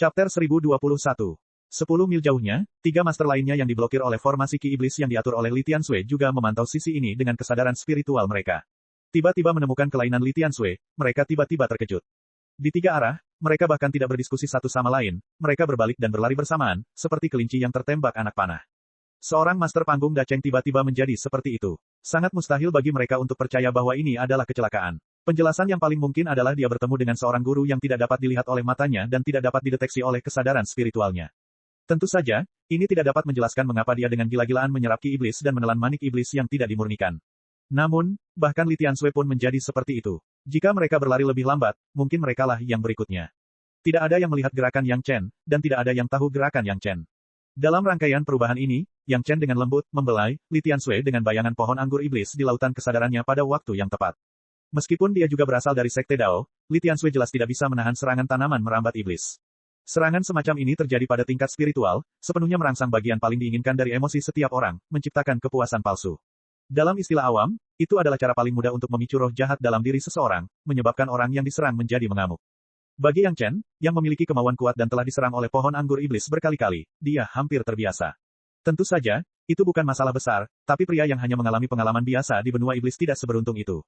Chapter 1021. 10 mil jauhnya, 3 master lainnya yang diblokir oleh formasi Ki Iblis yang diatur oleh Li Tianxue juga memantau sisi ini dengan kesadaran spiritual mereka. Tiba-tiba menemukan kelainan Li Tianxue, mereka tiba-tiba terkejut. Di 3 arah, mereka bahkan tidak berdiskusi satu sama lain, mereka berbalik dan berlari bersamaan, seperti kelinci yang tertembak anak panah. Seorang master panggung daceng tiba-tiba menjadi seperti itu. Sangat mustahil bagi mereka untuk percaya bahwa ini adalah kecelakaan. Penjelasan yang paling mungkin adalah dia bertemu dengan seorang guru yang tidak dapat dilihat oleh matanya dan tidak dapat dideteksi oleh kesadaran spiritualnya. Tentu saja, ini tidak dapat menjelaskan mengapa dia dengan gila-gilaan menyerap Ki Iblis dan menelan manik iblis yang tidak dimurnikan. Namun, bahkan Li Tianxue pun menjadi seperti itu. Jika mereka berlari lebih lambat, mungkin merekalah yang berikutnya. Tidak ada yang melihat gerakan Yang Chen, dan tidak ada yang tahu gerakan Yang Chen. Dalam rangkaian perubahan ini, Yang Chen dengan lembut, membelai, Li Tianxue dengan bayangan pohon anggur iblis di lautan kesadarannya pada waktu yang tepat. Meskipun dia juga berasal dari Sekte Dao, Li Tianxue jelas tidak bisa menahan serangan tanaman merambat iblis. Serangan semacam ini terjadi pada tingkat spiritual, sepenuhnya merangsang bagian paling diinginkan dari emosi setiap orang, menciptakan kepuasan palsu. Dalam istilah awam, itu adalah cara paling mudah untuk memicu roh jahat dalam diri seseorang, menyebabkan orang yang diserang menjadi mengamuk. Bagi Yang Chen, yang memiliki kemauan kuat dan telah diserang oleh pohon anggur iblis berkali-kali, dia hampir terbiasa. Tentu saja, itu bukan masalah besar, tapi pria yang hanya mengalami pengalaman biasa di benua iblis tidak seberuntung itu.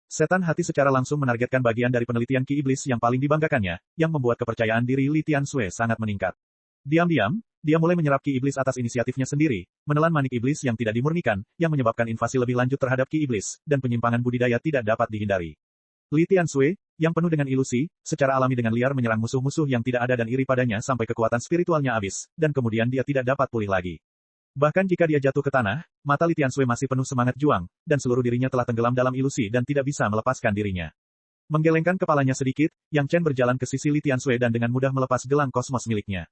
Setan hati secara langsung menargetkan bagian dari penelitian Ki Iblis yang paling dibanggakannya, yang membuat kepercayaan diri Li Tianxue sangat meningkat. Diam-diam, dia mulai menyerap Ki Iblis atas inisiatifnya sendiri, menelan manik iblis yang tidak dimurnikan, yang menyebabkan invasi lebih lanjut terhadap Ki Iblis, dan penyimpangan budidaya tidak dapat dihindari. Li Tianxue, yang penuh dengan ilusi, secara alami dengan liar menyerang musuh-musuh yang tidak ada dan iri padanya sampai kekuatan spiritualnya habis, dan kemudian dia tidak dapat pulih lagi. Bahkan jika dia jatuh ke tanah, mata Li Tianxue masih penuh semangat juang, dan seluruh dirinya telah tenggelam dalam ilusi dan tidak bisa melepaskan dirinya. Menggelengkan kepalanya sedikit, Yang Chen berjalan ke sisi Li Tianxue dan dengan mudah melepas gelang kosmos miliknya.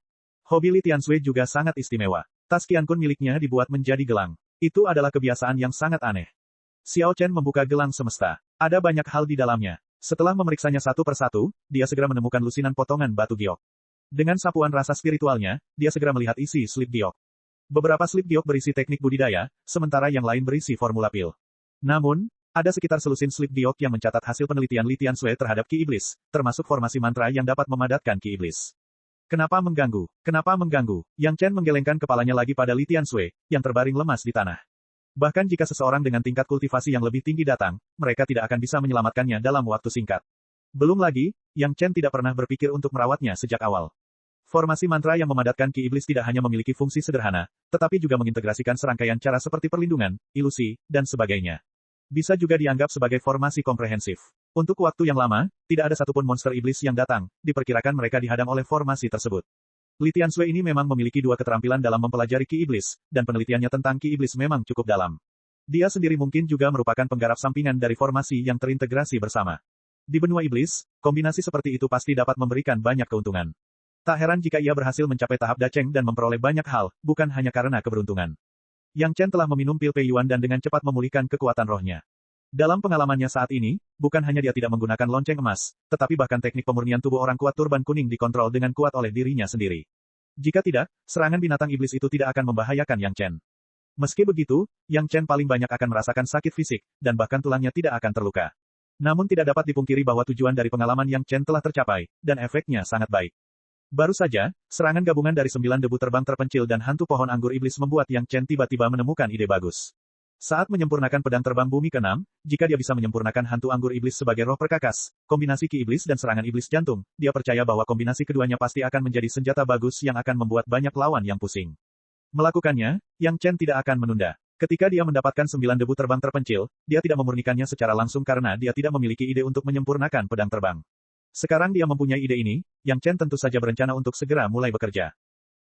Hobi Li Tianxue juga sangat istimewa. Tas Qiankun miliknya dibuat menjadi gelang. Itu adalah kebiasaan yang sangat aneh. Xiao Chen membuka gelang semesta. Ada banyak hal di dalamnya. Setelah memeriksanya satu persatu, dia segera menemukan lusinan potongan batu giok. Dengan sapuan rasa spiritualnya, dia segera melihat isi slip giok. Beberapa slip giok berisi teknik budidaya, sementara yang lain berisi formula pil. Namun, ada sekitar selusin slip giok yang mencatat hasil penelitian Li Tianxue terhadap Ki Iblis, termasuk formasi mantra yang dapat memadatkan Ki Iblis. Kenapa mengganggu? Kenapa mengganggu? Yang Chen menggelengkan kepalanya lagi pada Li Tianxue, yang terbaring lemas di tanah. Bahkan jika seseorang dengan tingkat kultivasi yang lebih tinggi datang, mereka tidak akan bisa menyelamatkannya dalam waktu singkat. Belum lagi, Yang Chen tidak pernah berpikir untuk merawatnya sejak awal. Formasi mantra yang memadatkan Ki Iblis tidak hanya memiliki fungsi sederhana, tetapi juga mengintegrasikan serangkaian cara seperti perlindungan, ilusi, dan sebagainya. Bisa juga dianggap sebagai formasi komprehensif. Untuk waktu yang lama, tidak ada satupun monster iblis yang datang, diperkirakan mereka dihadang oleh formasi tersebut. Li Tianxue ini memang memiliki 2 keterampilan dalam mempelajari Ki Iblis, dan penelitiannya tentang Ki Iblis memang cukup dalam. Dia sendiri mungkin juga merupakan penggarap sampingan dari formasi yang terintegrasi bersama. Di benua iblis, kombinasi seperti itu pasti dapat memberikan banyak keuntungan. Tak heran jika ia berhasil mencapai tahap daceng dan memperoleh banyak hal, bukan hanya karena keberuntungan. Yang Chen telah meminum pil Pei Yuan dan dengan cepat memulihkan kekuatan rohnya. Dalam pengalamannya saat ini, bukan hanya dia tidak menggunakan lonceng emas, tetapi bahkan teknik pemurnian tubuh orang kuat turban kuning dikontrol dengan kuat oleh dirinya sendiri. Jika tidak, serangan binatang iblis itu tidak akan membahayakan Yang Chen. Meski begitu, Yang Chen paling banyak akan merasakan sakit fisik, dan bahkan tulangnya tidak akan terluka. Namun tidak dapat dipungkiri bahwa tujuan dari pengalaman Yang Chen telah tercapai, dan efeknya sangat baik. Baru saja, serangan gabungan dari 9 debu terbang terpencil dan hantu pohon anggur iblis membuat Yang Chen tiba-tiba menemukan ide bagus. Saat menyempurnakan pedang terbang bumi ke-6, jika dia bisa menyempurnakan hantu anggur iblis sebagai roh perkakas, kombinasi Ki Iblis dan serangan iblis jantung, dia percaya bahwa kombinasi keduanya pasti akan menjadi senjata bagus yang akan membuat banyak lawan yang pusing. Melakukannya, Yang Chen tidak akan menunda. Ketika dia mendapatkan 9 debu terbang terpencil, dia tidak memurnikannya secara langsung karena dia tidak memiliki ide untuk menyempurnakan pedang terbang. Sekarang dia mempunyai ide ini, Yang Chen tentu saja berencana untuk segera mulai bekerja.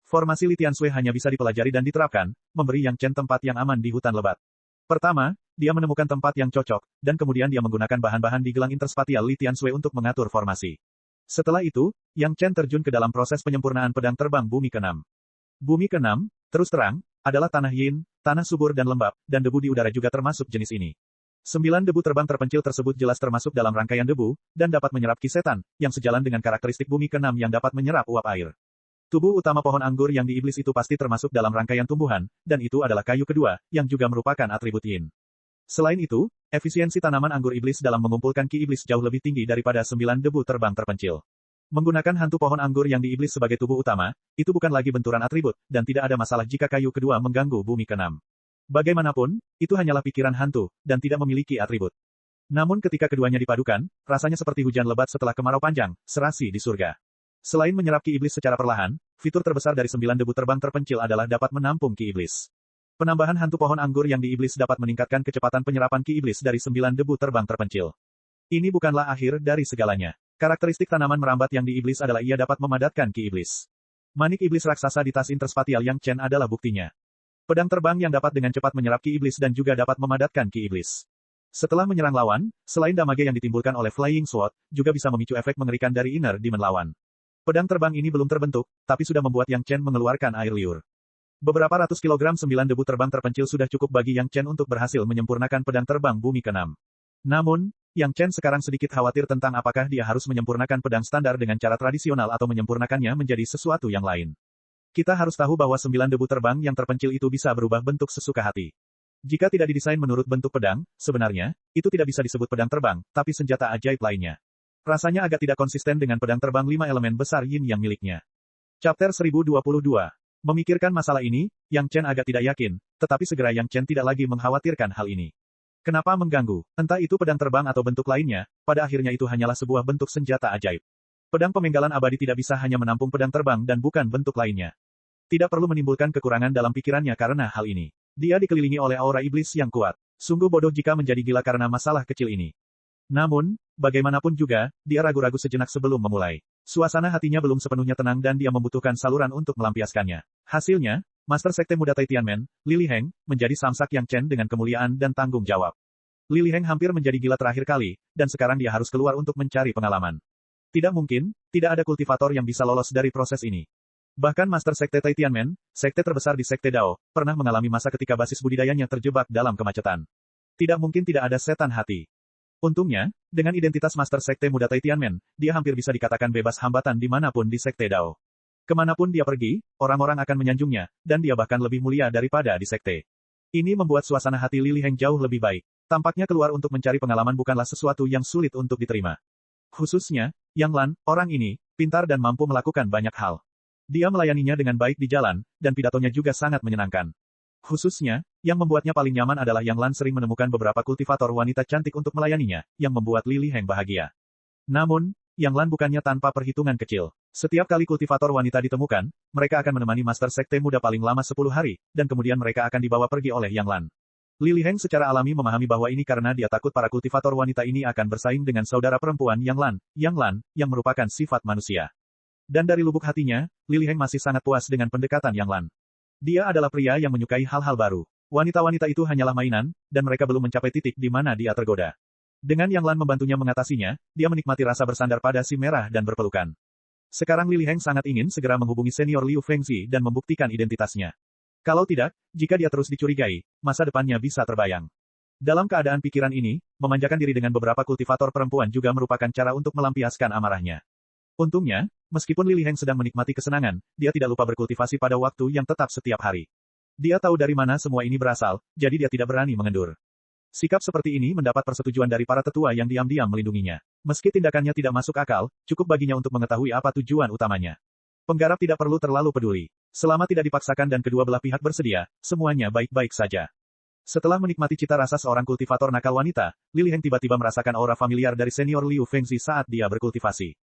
Formasi Li Tianxue hanya bisa dipelajari dan diterapkan, memberi Yang Chen tempat yang aman di hutan lebat. Pertama, dia menemukan tempat yang cocok, dan kemudian dia menggunakan bahan-bahan di gelang interspatial Li Tianxue untuk mengatur formasi. Setelah itu, Yang Chen terjun ke dalam proses penyempurnaan pedang terbang bumi ke-6. Bumi ke-6, terus terang, adalah tanah yin, tanah subur dan lembab, dan debu di udara juga termasuk jenis ini. 9 debu terbang terpencil tersebut jelas termasuk dalam rangkaian debu, dan dapat menyerap ki setan, yang sejalan dengan karakteristik bumi ke-6 yang dapat menyerap uap air. Tubuh utama pohon anggur yang di iblis itu pasti termasuk dalam rangkaian tumbuhan, dan itu adalah kayu kedua, yang juga merupakan atribut yin. Selain itu, efisiensi tanaman anggur iblis dalam mengumpulkan ki iblis jauh lebih tinggi daripada 9 debu terbang terpencil. Menggunakan hantu pohon anggur yang di iblis sebagai tubuh utama, itu bukan lagi benturan atribut, dan tidak ada masalah jika kayu kedua mengganggu bumi keenam. Bagaimanapun, itu hanyalah pikiran hantu, dan tidak memiliki atribut. Namun ketika keduanya dipadukan, rasanya seperti hujan lebat setelah kemarau panjang, serasi di surga. Selain menyerap ki iblis secara perlahan, fitur terbesar dari 9 debu terbang terpencil adalah dapat menampung ki iblis. Penambahan hantu pohon anggur yang di iblis dapat meningkatkan kecepatan penyerapan ki iblis dari 9 debu terbang terpencil. Ini bukanlah akhir dari segalanya. Karakteristik tanaman merambat yang di iblis adalah ia dapat memadatkan ki iblis. Manik iblis raksasa di tas interspatial Yang Chen adalah buktinya. Pedang terbang yang dapat dengan cepat menyerap ki iblis dan juga dapat memadatkan ki iblis. Setelah menyerang lawan, selain damage yang ditimbulkan oleh Flying Sword, juga bisa memicu efek mengerikan dari inner demon lawan. Pedang terbang ini belum terbentuk, tapi sudah membuat Yang Chen mengeluarkan air liur. Beberapa ratus kilogram 9 debu terbang terpencil sudah cukup bagi Yang Chen untuk berhasil menyempurnakan pedang terbang bumi keenam. Namun, Yang Chen sekarang sedikit khawatir tentang apakah dia harus menyempurnakan pedang standar dengan cara tradisional atau menyempurnakannya menjadi sesuatu yang lain. Kita harus tahu bahwa 9 debu terbang yang terpencil itu bisa berubah bentuk sesuka hati. Jika tidak didesain menurut bentuk pedang, sebenarnya, itu tidak bisa disebut pedang terbang, tapi senjata ajaib lainnya. Rasanya agak tidak konsisten dengan pedang terbang 5 elemen besar yin yang miliknya. Chapter 1022. Memikirkan masalah ini, Yang Chen agak tidak yakin, tetapi segera Yang Chen tidak lagi mengkhawatirkan hal ini. Kenapa mengganggu? Entah itu pedang terbang atau bentuk lainnya, pada akhirnya itu hanyalah sebuah bentuk senjata ajaib. Pedang pemenggalan abadi tidak bisa hanya menampung pedang terbang dan bukan bentuk lainnya. Tidak perlu menimbulkan kekurangan dalam pikirannya karena hal ini. Dia dikelilingi oleh aura iblis yang kuat. Sungguh bodoh jika menjadi gila karena masalah kecil ini. Namun, bagaimanapun juga, dia ragu-ragu sejenak sebelum memulai. Suasana hatinya belum sepenuhnya tenang dan dia membutuhkan saluran untuk melampiaskannya. Hasilnya, Master Sekte Muda Tianmen, Li Liheng, menjadi samsak Yang Chen dengan kemuliaan dan tanggung jawab. Li Liheng hampir menjadi gila terakhir kali, dan sekarang dia harus keluar untuk mencari pengalaman. Tidak mungkin, tidak ada kultivator yang bisa lolos dari proses ini. Bahkan Master Sekte Tianmen, sekte terbesar di Sekte Dao, pernah mengalami masa ketika basis budidayanya terjebak dalam kemacetan. Tidak mungkin tidak ada setan hati. Untungnya, dengan identitas Master Sekte Muda Tianmen, dia hampir bisa dikatakan bebas hambatan dimanapun di Sekte Dao. Kemanapun dia pergi, orang-orang akan menyanjungnya, dan dia bahkan lebih mulia daripada di sekte. Ini membuat suasana hati Li Liheng jauh lebih baik. Tampaknya keluar untuk mencari pengalaman bukanlah sesuatu yang sulit untuk diterima. Khususnya, Yang Lan, orang ini, pintar dan mampu melakukan banyak hal. Dia melayaninya dengan baik di jalan, dan pidatonya juga sangat menyenangkan. Khususnya, yang membuatnya paling nyaman adalah Yang Lan sering menemukan beberapa kultivator wanita cantik untuk melayaninya, yang membuat Li Liheng bahagia. Namun, Yang Lan bukannya tanpa perhitungan kecil. Setiap kali kultivator wanita ditemukan, mereka akan menemani Master Sekte Muda paling lama 10 hari, dan kemudian mereka akan dibawa pergi oleh Yang Lan. Li Liheng secara alami memahami bahwa ini karena dia takut para kultivator wanita ini akan bersaing dengan saudara perempuan Yang Lan, yang merupakan sifat manusia. Dan dari lubuk hatinya, Li Liheng masih sangat puas dengan pendekatan Yang Lan. Dia adalah pria yang menyukai hal-hal baru. Wanita-wanita itu hanyalah mainan, dan mereka belum mencapai titik di mana dia tergoda. Dengan Yang Lan membantunya mengatasinya, dia menikmati rasa bersandar pada si merah dan berpelukan. Sekarang Li Liheng sangat ingin segera menghubungi senior Liu Fengzi dan membuktikan identitasnya. Kalau tidak, jika dia terus dicurigai, masa depannya bisa terbayang. Dalam keadaan pikiran ini, memanjakan diri dengan beberapa kultivator perempuan juga merupakan cara untuk melampiaskan amarahnya. Untungnya, meskipun Li Liheng sedang menikmati kesenangan, dia tidak lupa berkultivasi pada waktu yang tetap setiap hari. Dia tahu dari mana semua ini berasal, jadi dia tidak berani mengendur. Sikap seperti ini mendapat persetujuan dari para tetua yang diam-diam melindunginya. Meski tindakannya tidak masuk akal, cukup baginya untuk mengetahui apa tujuan utamanya. Penggarap tidak perlu terlalu peduli. Selama tidak dipaksakan dan kedua belah pihak bersedia, semuanya baik-baik saja. Setelah menikmati cita rasa seorang kultivator nakal wanita, Li Liheng tiba-tiba merasakan aura familiar dari senior Liu Fengzi saat dia berkultivasi.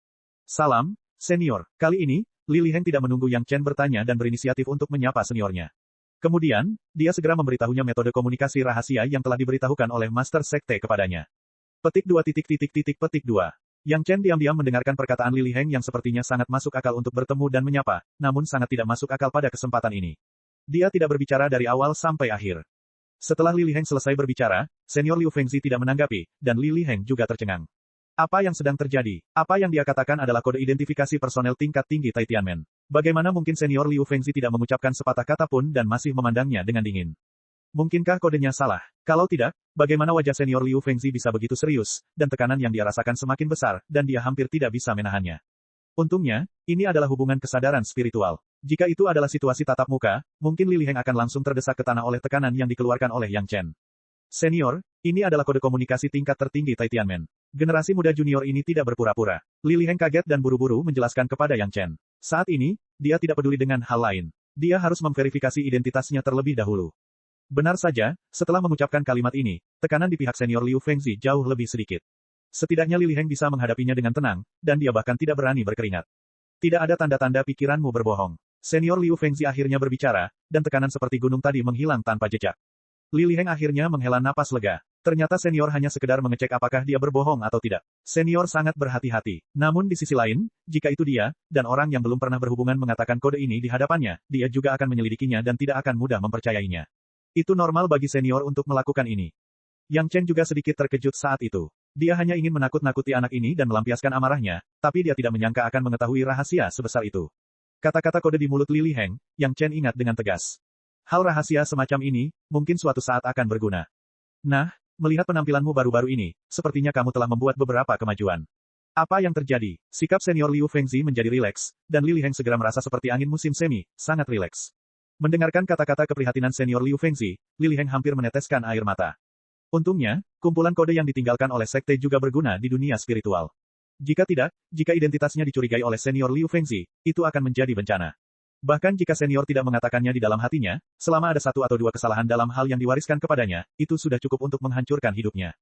Salam, senior. Kali ini, Li Liheng tidak menunggu Yang Chen bertanya dan berinisiatif untuk menyapa seniornya. Kemudian, dia segera memberitahunya metode komunikasi rahasia yang telah diberitahukan oleh Master Sekte kepadanya. Petik 2 petik 2. Yang Chen diam-diam mendengarkan perkataan Li Liheng yang sepertinya sangat masuk akal untuk bertemu dan menyapa, namun sangat tidak masuk akal pada kesempatan ini. Dia tidak berbicara dari awal sampai akhir. Setelah Li Liheng selesai berbicara, senior Liu Fengzi tidak menanggapi, dan Li Liheng juga tercengang. Apa yang sedang terjadi? Apa yang dia katakan adalah kode identifikasi personel tingkat tinggi Tianmen. Bagaimana mungkin senior Liu Fengzi tidak mengucapkan sepatah kata pun dan masih memandangnya dengan dingin? Mungkinkah kodenya salah? Kalau tidak, bagaimana wajah senior Liu Fengzi bisa begitu serius, dan tekanan yang dia rasakan semakin besar, dan dia hampir tidak bisa menahannya. Untungnya, ini adalah hubungan kesadaran spiritual. Jika itu adalah situasi tatap muka, mungkin Li Liheng akan langsung terdesak ke tanah oleh tekanan yang dikeluarkan oleh Yang Chen. Senior, ini adalah kode komunikasi tingkat tertinggi Tianmen. Generasi muda junior ini tidak berpura-pura. Li Liheng kaget dan buru-buru menjelaskan kepada Yang Chen. Saat ini, dia tidak peduli dengan hal lain. Dia harus memverifikasi identitasnya terlebih dahulu. Benar saja, setelah mengucapkan kalimat ini, tekanan di pihak senior Liu Fengzi jauh lebih sedikit. Setidaknya Li Liheng bisa menghadapinya dengan tenang, dan dia bahkan tidak berani berkeringat. Tidak ada tanda-tanda pikiranmu berbohong. Senior Liu Fengzi akhirnya berbicara, dan tekanan seperti gunung tadi menghilang tanpa jejak. Li Liheng akhirnya menghela napas lega. Ternyata senior hanya sekedar mengecek apakah dia berbohong atau tidak. Senior sangat berhati-hati. Namun di sisi lain, jika itu dia, dan orang yang belum pernah berhubungan mengatakan kode ini di hadapannya, dia juga akan menyelidikinya dan tidak akan mudah mempercayainya. Itu normal bagi senior untuk melakukan ini. Yang Chen juga sedikit terkejut saat itu. Dia hanya ingin menakut-nakuti anak ini dan melampiaskan amarahnya, tapi dia tidak menyangka akan mengetahui rahasia sebesar itu. Kata-kata kode di mulut Li Liheng, Yang Chen ingat dengan tegas. Hal rahasia semacam ini, mungkin suatu saat akan berguna. Nah, melihat penampilanmu baru-baru ini, sepertinya kamu telah membuat beberapa kemajuan. Apa yang terjadi? Sikap senior Liu Fengzi menjadi rileks, dan Li Liheng segera merasa seperti angin musim semi, sangat rileks. Mendengarkan kata-kata keprihatinan senior Liu Fengzi, Li Liheng hampir meneteskan air mata. Untungnya, kumpulan kode yang ditinggalkan oleh sekte juga berguna di dunia spiritual. Jika tidak, jika identitasnya dicurigai oleh senior Liu Fengzi, itu akan menjadi bencana. Bahkan jika senior tidak mengatakannya di dalam hatinya, selama ada satu atau dua kesalahan dalam hal yang diwariskan kepadanya, itu sudah cukup untuk menghancurkan hidupnya.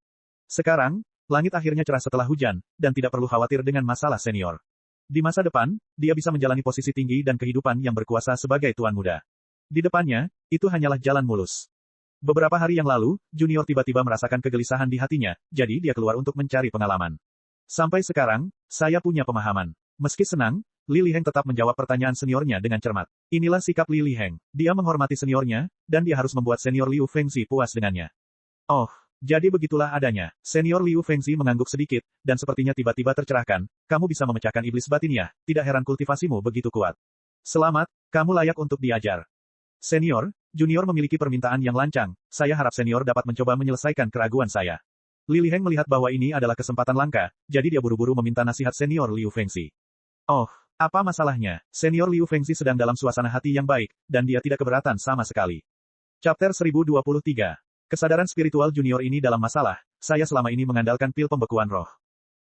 Sekarang, langit akhirnya cerah setelah hujan, dan tidak perlu khawatir dengan masalah senior. Di masa depan, dia bisa menjalani posisi tinggi dan kehidupan yang berkuasa sebagai tuan muda. Di depannya, itu hanyalah jalan mulus. Beberapa hari yang lalu, junior tiba-tiba merasakan kegelisahan di hatinya, jadi dia keluar untuk mencari pengalaman. Sampai sekarang, saya punya pemahaman. Meski senang, Li Liheng tetap menjawab pertanyaan seniornya dengan cermat. Inilah sikap Li Liheng. Dia menghormati seniornya, dan dia harus membuat senior Liu Fengzi puas dengannya. Oh, jadi begitulah adanya. Senior Liu Fengzi mengangguk sedikit, dan sepertinya tiba-tiba tercerahkan. Kamu bisa memecahkan iblis batinnya, tidak heran kultivasimu begitu kuat. Selamat, kamu layak untuk diajar. Senior, junior memiliki permintaan yang lancang, saya harap senior dapat mencoba menyelesaikan keraguan saya. Li Liheng melihat bahwa ini adalah kesempatan langka, jadi dia buru-buru meminta nasihat senior Liu Fengzi. Oh, apa masalahnya? Senior Liu Fengzi sedang dalam suasana hati yang baik, dan dia tidak keberatan sama sekali. Chapter 1023. Kesadaran spiritual junior ini dalam masalah, saya selama ini mengandalkan pil pembekuan roh.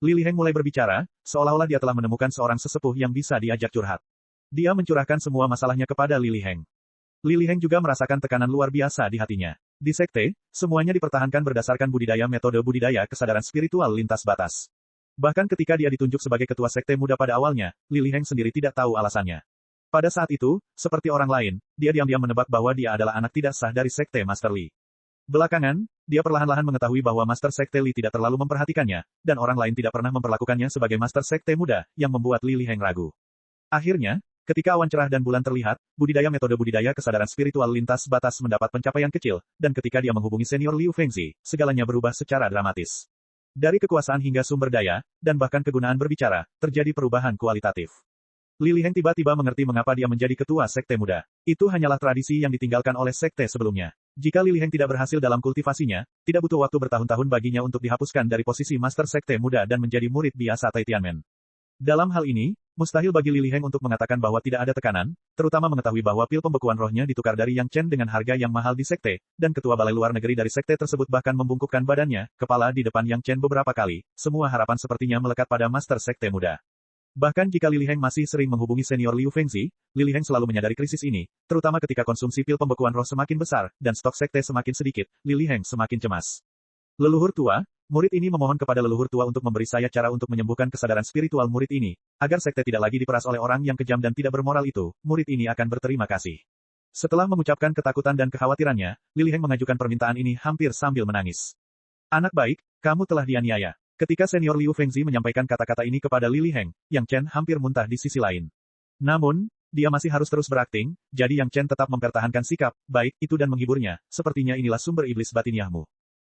Li Liheng mulai berbicara, seolah-olah dia telah menemukan seorang sesepuh yang bisa diajak curhat. Dia mencurahkan semua masalahnya kepada Li Liheng. Li Liheng juga merasakan tekanan luar biasa di hatinya. Di sekte, semuanya dipertahankan berdasarkan budidaya metode budidaya kesadaran spiritual lintas batas. Bahkan ketika dia ditunjuk sebagai ketua sekte muda pada awalnya, Li Liheng sendiri tidak tahu alasannya. Pada saat itu, seperti orang lain, dia diam-diam menebak bahwa dia adalah anak tidak sah dari sekte Master Li. Belakangan, dia perlahan-lahan mengetahui bahwa Master Sekte Li tidak terlalu memperhatikannya, dan orang lain tidak pernah memperlakukannya sebagai Master Sekte muda, yang membuat Li Liheng ragu. Akhirnya, ketika awan cerah dan bulan terlihat, budidaya metode budidaya kesadaran spiritual lintas batas mendapat pencapaian kecil, dan ketika dia menghubungi senior Liu Fengzi, segalanya berubah secara dramatis. Dari kekuasaan hingga sumber daya, dan bahkan kegunaan berbicara, terjadi perubahan kualitatif. Li Liheng tiba-tiba mengerti mengapa dia menjadi ketua sekte muda. Itu hanyalah tradisi yang ditinggalkan oleh sekte sebelumnya. Jika Li Liheng tidak berhasil dalam kultivasinya, tidak butuh waktu bertahun-tahun baginya untuk dihapuskan dari posisi master sekte muda dan menjadi murid biasa Tai Tianmen. Dalam hal ini, mustahil bagi Li Liheng untuk mengatakan bahwa tidak ada tekanan, terutama mengetahui bahwa pil pembekuan rohnya ditukar dari Yang Chen dengan harga yang mahal di sekte, dan ketua balai luar negeri dari sekte tersebut bahkan membungkukkan badannya, kepala di depan Yang Chen beberapa kali, semua harapan sepertinya melekat pada master sekte muda. Bahkan jika Li Liheng masih sering menghubungi senior Liu Fengzi, Li Liheng selalu menyadari krisis ini, terutama ketika konsumsi pil pembekuan roh semakin besar, dan stok sekte semakin sedikit, Li Liheng semakin cemas. Leluhur tua, murid ini memohon kepada leluhur tua untuk memberi saya cara untuk menyembuhkan kesadaran spiritual murid ini, agar sekte tidak lagi diperas oleh orang yang kejam dan tidak bermoral itu, murid ini akan berterima kasih. Setelah mengucapkan ketakutan dan kekhawatirannya, Li Liheng mengajukan permintaan ini hampir sambil menangis. Anak baik, kamu telah dianiaya. Ketika senior Liu Fengzi menyampaikan kata-kata ini kepada Li Liheng, Yang Chen hampir muntah di sisi lain. Namun, dia masih harus terus berakting, jadi Yang Chen tetap mempertahankan sikap, baik, itu dan menghiburnya, sepertinya inilah sumber iblis batiniahmu.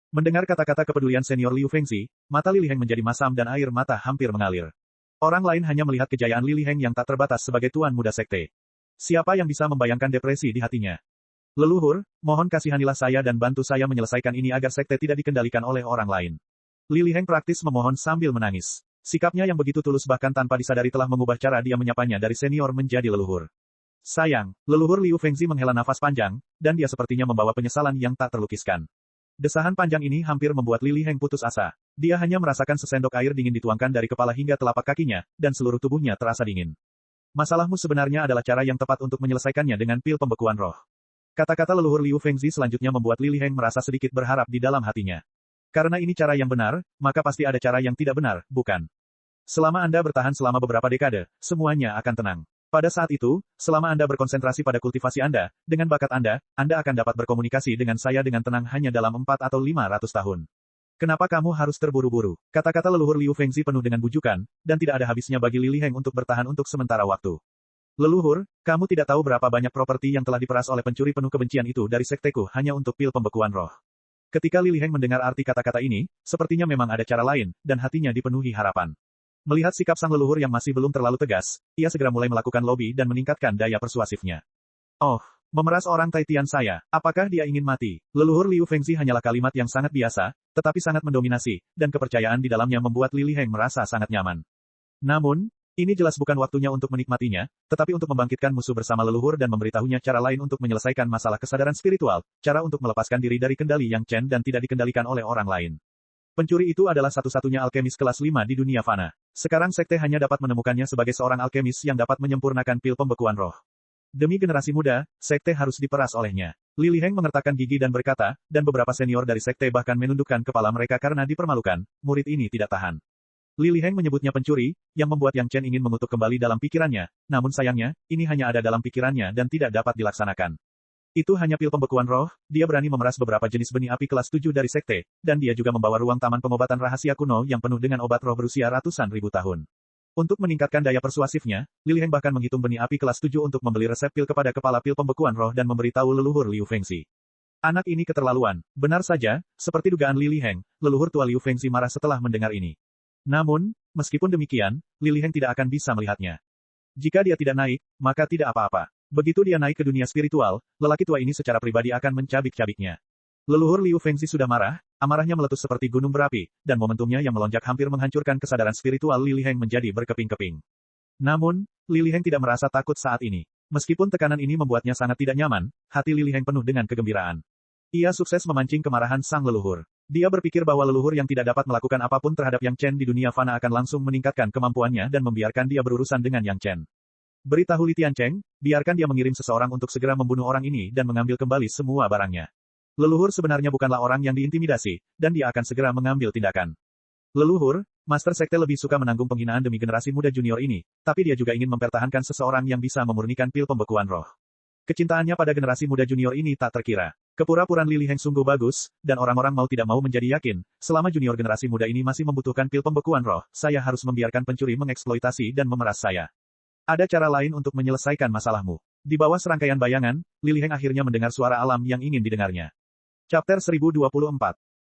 Mendengar kata-kata kepedulian senior Liu Fengzi, mata Li Liheng menjadi masam dan air mata hampir mengalir. Orang lain hanya melihat kejayaan Li Liheng yang tak terbatas sebagai tuan muda sekte. Siapa yang bisa membayangkan depresi di hatinya? Leluhur, mohon kasihanilah saya dan bantu saya menyelesaikan ini agar sekte tidak dikendalikan oleh orang lain. Li Liheng praktis memohon sambil menangis. Sikapnya yang begitu tulus bahkan tanpa disadari telah mengubah cara dia menyapanya dari senior menjadi leluhur. Sayang, leluhur Liu Fengzi menghela nafas panjang, dan dia sepertinya membawa penyesalan yang tak terlukiskan. Desahan panjang ini hampir membuat Li Liheng putus asa. Dia hanya merasakan sesendok air dingin dituangkan dari kepala hingga telapak kakinya, dan seluruh tubuhnya terasa dingin. Masalahmu sebenarnya adalah cara yang tepat untuk menyelesaikannya dengan pil pembekuan roh. Kata-kata leluhur Liu Fengzi selanjutnya membuat Li Liheng merasa sedikit berharap di dalam hatinya. Karena ini cara yang benar, maka pasti ada cara yang tidak benar, bukan? Selama Anda bertahan selama beberapa dekade, semuanya akan tenang. Pada saat itu, selama Anda berkonsentrasi pada kultivasi Anda, dengan bakat Anda akan dapat berkomunikasi dengan saya dengan tenang hanya dalam 4 atau 500 tahun. Kenapa kamu harus terburu-buru? Kata-kata leluhur Liu Fengzi penuh dengan bujukan, dan tidak ada habisnya bagi Li Liheng untuk bertahan untuk sementara waktu. Leluhur, kamu tidak tahu berapa banyak properti yang telah diperas oleh pencuri penuh kebencian itu dari sekteku hanya untuk pil pembekuan roh. Ketika Li Liheng mendengar arti kata-kata ini, sepertinya memang ada cara lain, dan hatinya dipenuhi harapan. Melihat sikap sang leluhur yang masih belum terlalu tegas, ia segera mulai melakukan lobby dan meningkatkan daya persuasifnya. Oh, memeras orang Taitian saya, apakah dia ingin mati? Leluhur Liu Fengzi hanyalah kalimat yang sangat biasa, tetapi sangat mendominasi, dan kepercayaan di dalamnya membuat Li Liheng merasa sangat nyaman. Namun, ini jelas bukan waktunya untuk menikmatinya, tetapi untuk membangkitkan musuh bersama leluhur dan memberitahunya cara lain untuk menyelesaikan masalah kesadaran spiritual, cara untuk melepaskan diri dari kendali Yang Chen dan tidak dikendalikan oleh orang lain. Pencuri itu adalah satu-satunya alkemis kelas 5 di dunia fana. Sekarang sekte hanya dapat menemukannya sebagai seorang alkemis yang dapat menyempurnakan pil pembekuan roh. Demi generasi muda, sekte harus diperas olehnya. Li Liheng mengertakkan gigi dan berkata, dan beberapa senior dari sekte bahkan menundukkan kepala mereka karena dipermalukan, murid ini tidak tahan. Li Liheng menyebutnya pencuri, yang membuat Yang Chen ingin mengutuk kembali dalam pikirannya, namun sayangnya, ini hanya ada dalam pikirannya dan tidak dapat dilaksanakan. Itu hanya pil pembekuan roh, dia berani memeras beberapa jenis benih api kelas 7 dari sekte, dan dia juga membawa ruang taman pengobatan rahasia kuno yang penuh dengan obat roh berusia ratusan ribu tahun. Untuk meningkatkan daya persuasifnya, Li Liheng bahkan menghitung benih api kelas 7 untuk membeli resep pil kepada kepala pil pembekuan roh dan memberitahu leluhur Liu Fengzi. Anak ini keterlaluan. Benar saja, seperti dugaan Li Liheng, leluhur tua Liu Fengzi marah setelah mendengar ini. Namun, meskipun demikian, Li Liheng tidak akan bisa melihatnya. Jika dia tidak naik, maka tidak apa-apa. Begitu dia naik ke dunia spiritual, lelaki tua ini secara pribadi akan mencabik-cabiknya. Leluhur Liu Fengzi sudah marah, amarahnya meletus seperti gunung berapi, dan momentumnya yang melonjak hampir menghancurkan kesadaran spiritual Li Liheng menjadi berkeping-keping. Namun, Li Liheng tidak merasa takut saat ini. Meskipun tekanan ini membuatnya sangat tidak nyaman, hati Li Liheng penuh dengan kegembiraan. Ia sukses memancing kemarahan sang leluhur. Dia berpikir bahwa leluhur yang tidak dapat melakukan apapun terhadap Yang Chen di dunia fana akan langsung meningkatkan kemampuannya dan membiarkan dia berurusan dengan Yang Chen. Beritahu Li Tiancheng, biarkan dia mengirim seseorang untuk segera membunuh orang ini dan mengambil kembali semua barangnya. Leluhur sebenarnya bukanlah orang yang diintimidasi, dan dia akan segera mengambil tindakan. Leluhur, Master Sekte lebih suka menanggung penghinaan demi generasi muda junior ini, tapi dia juga ingin mempertahankan seseorang yang bisa memurnikan pil pembekuan roh. Kecintaannya pada generasi muda junior ini tak terkira. Kepura-puraan Li Liheng sungguh bagus, dan orang-orang mau tidak mau menjadi yakin, selama junior generasi muda ini masih membutuhkan pil pembekuan roh, saya harus membiarkan pencuri mengeksploitasi dan memeras saya. Ada cara lain untuk menyelesaikan masalahmu. Di bawah serangkaian bayangan, Li Liheng akhirnya mendengar suara alam yang ingin didengarnya. Chapter 1024.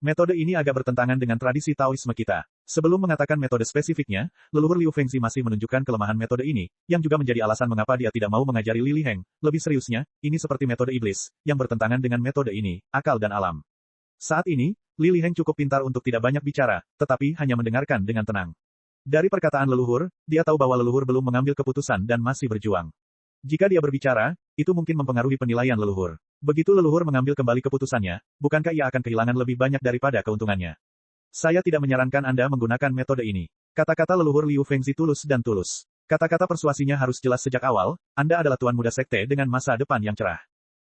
Metode ini agak bertentangan dengan tradisi Taoisme kita. Sebelum mengatakan metode spesifiknya, leluhur Liu Fengzi masih menunjukkan kelemahan metode ini, yang juga menjadi alasan mengapa dia tidak mau mengajari Li Liheng. Lebih seriusnya, ini seperti metode iblis, yang bertentangan dengan metode ini, akal dan alam. Saat ini, Li Liheng cukup pintar untuk tidak banyak bicara, tetapi hanya mendengarkan dengan tenang. Dari perkataan leluhur, dia tahu bahwa leluhur belum mengambil keputusan dan masih berjuang. Jika dia berbicara, itu mungkin mempengaruhi penilaian leluhur. Begitu leluhur mengambil kembali keputusannya, bukankah ia akan kehilangan lebih banyak daripada keuntungannya? Saya tidak menyarankan Anda menggunakan metode ini. Kata-kata leluhur Liu Fengzi tulus dan tulus. Kata-kata persuasinya harus jelas sejak awal, Anda adalah tuan muda sekte dengan masa depan yang cerah.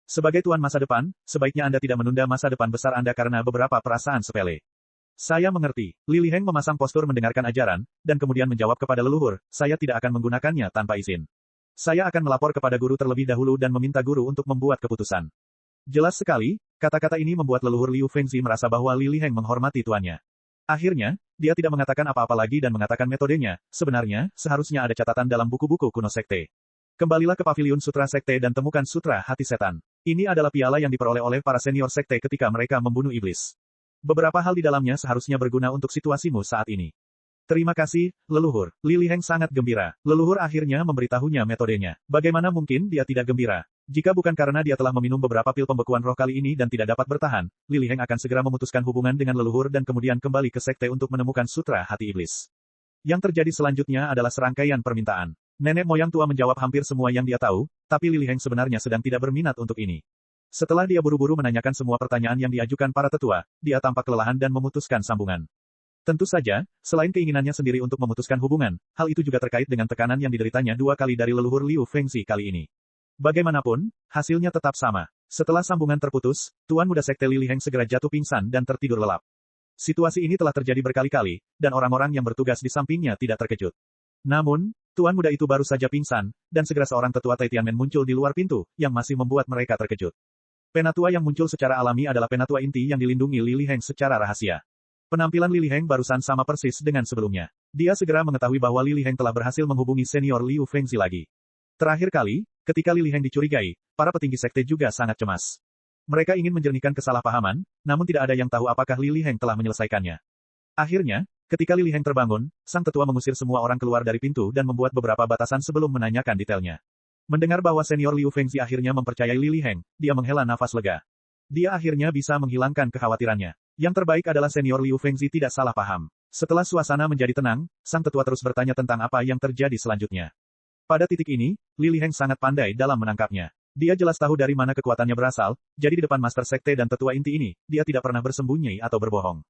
Sebagai tuan masa depan, sebaiknya Anda tidak menunda masa depan besar Anda karena beberapa perasaan sepele. Saya mengerti. Li Liheng memasang postur mendengarkan ajaran, dan kemudian menjawab kepada leluhur, saya tidak akan menggunakannya tanpa izin. Saya akan melapor kepada guru terlebih dahulu dan meminta guru untuk membuat keputusan. Jelas sekali, kata-kata ini membuat leluhur Liu Fengzi merasa bahwa Li Liheng menghormati tuannya. Akhirnya, dia tidak mengatakan apa-apa lagi dan mengatakan metodenya, sebenarnya, seharusnya ada catatan dalam buku-buku kuno sekte. Kembalilah ke paviliun sutra sekte dan temukan sutra hati setan. Ini adalah piala yang diperoleh oleh para senior sekte ketika mereka membunuh iblis. Beberapa hal di dalamnya seharusnya berguna untuk situasimu saat ini. Terima kasih, leluhur. Li Liheng sangat gembira. Leluhur akhirnya memberitahunya metodenya. Bagaimana mungkin dia tidak gembira? Jika bukan karena dia telah meminum beberapa pil pembekuan roh kali ini dan tidak dapat bertahan, Li Liheng akan segera memutuskan hubungan dengan leluhur dan kemudian kembali ke sekte untuk menemukan sutra hati iblis. Yang terjadi selanjutnya adalah serangkaian permintaan. Nenek moyang tua menjawab hampir semua yang dia tahu, tapi Li Liheng sebenarnya sedang tidak berminat untuk ini. Setelah dia buru-buru menanyakan semua pertanyaan yang diajukan para tetua, dia tampak kelelahan dan memutuskan sambungan. Tentu saja, selain keinginannya sendiri untuk memutuskan hubungan, hal itu juga terkait dengan tekanan yang dideritanya 2 kali dari leluhur Liu Fengzi kali ini. Bagaimanapun, hasilnya tetap sama. Setelah sambungan terputus, Tuan Muda Sekte Li Liheng segera jatuh pingsan dan tertidur lelap. Situasi ini telah terjadi berkali-kali, dan orang-orang yang bertugas di sampingnya tidak terkejut. Namun, Tuan Muda itu baru saja pingsan, dan segera seorang tetua Tai Tianmen muncul di luar pintu, yang masih membuat mereka terkejut. Penatua yang muncul secara alami adalah penatua inti yang dilindungi Li Liheng secara rahasia. Penampilan Li Liheng barusan sama persis dengan sebelumnya. Dia segera mengetahui bahwa Li Liheng telah berhasil menghubungi senior Liu Fengzi lagi. Terakhir kali, ketika Li Liheng dicurigai, para petinggi sekte juga sangat cemas. Mereka ingin menjernihkan kesalahpahaman, namun tidak ada yang tahu apakah Li Liheng telah menyelesaikannya. Akhirnya, ketika Li Liheng terbangun, sang tetua mengusir semua orang keluar dari pintu dan membuat beberapa batasan sebelum menanyakan detailnya. Mendengar bahwa senior Liu Fengzi akhirnya mempercayai Li Liheng, dia menghela nafas lega. Dia akhirnya bisa menghilangkan kekhawatirannya. Yang terbaik adalah senior Liu Fengzi tidak salah paham. Setelah suasana menjadi tenang, sang tetua terus bertanya tentang apa yang terjadi selanjutnya. Pada titik ini, Li Liheng sangat pandai dalam menangkapnya. Dia jelas tahu dari mana kekuatannya berasal, jadi di depan Master Sekte dan tetua inti ini, dia tidak pernah bersembunyi atau berbohong.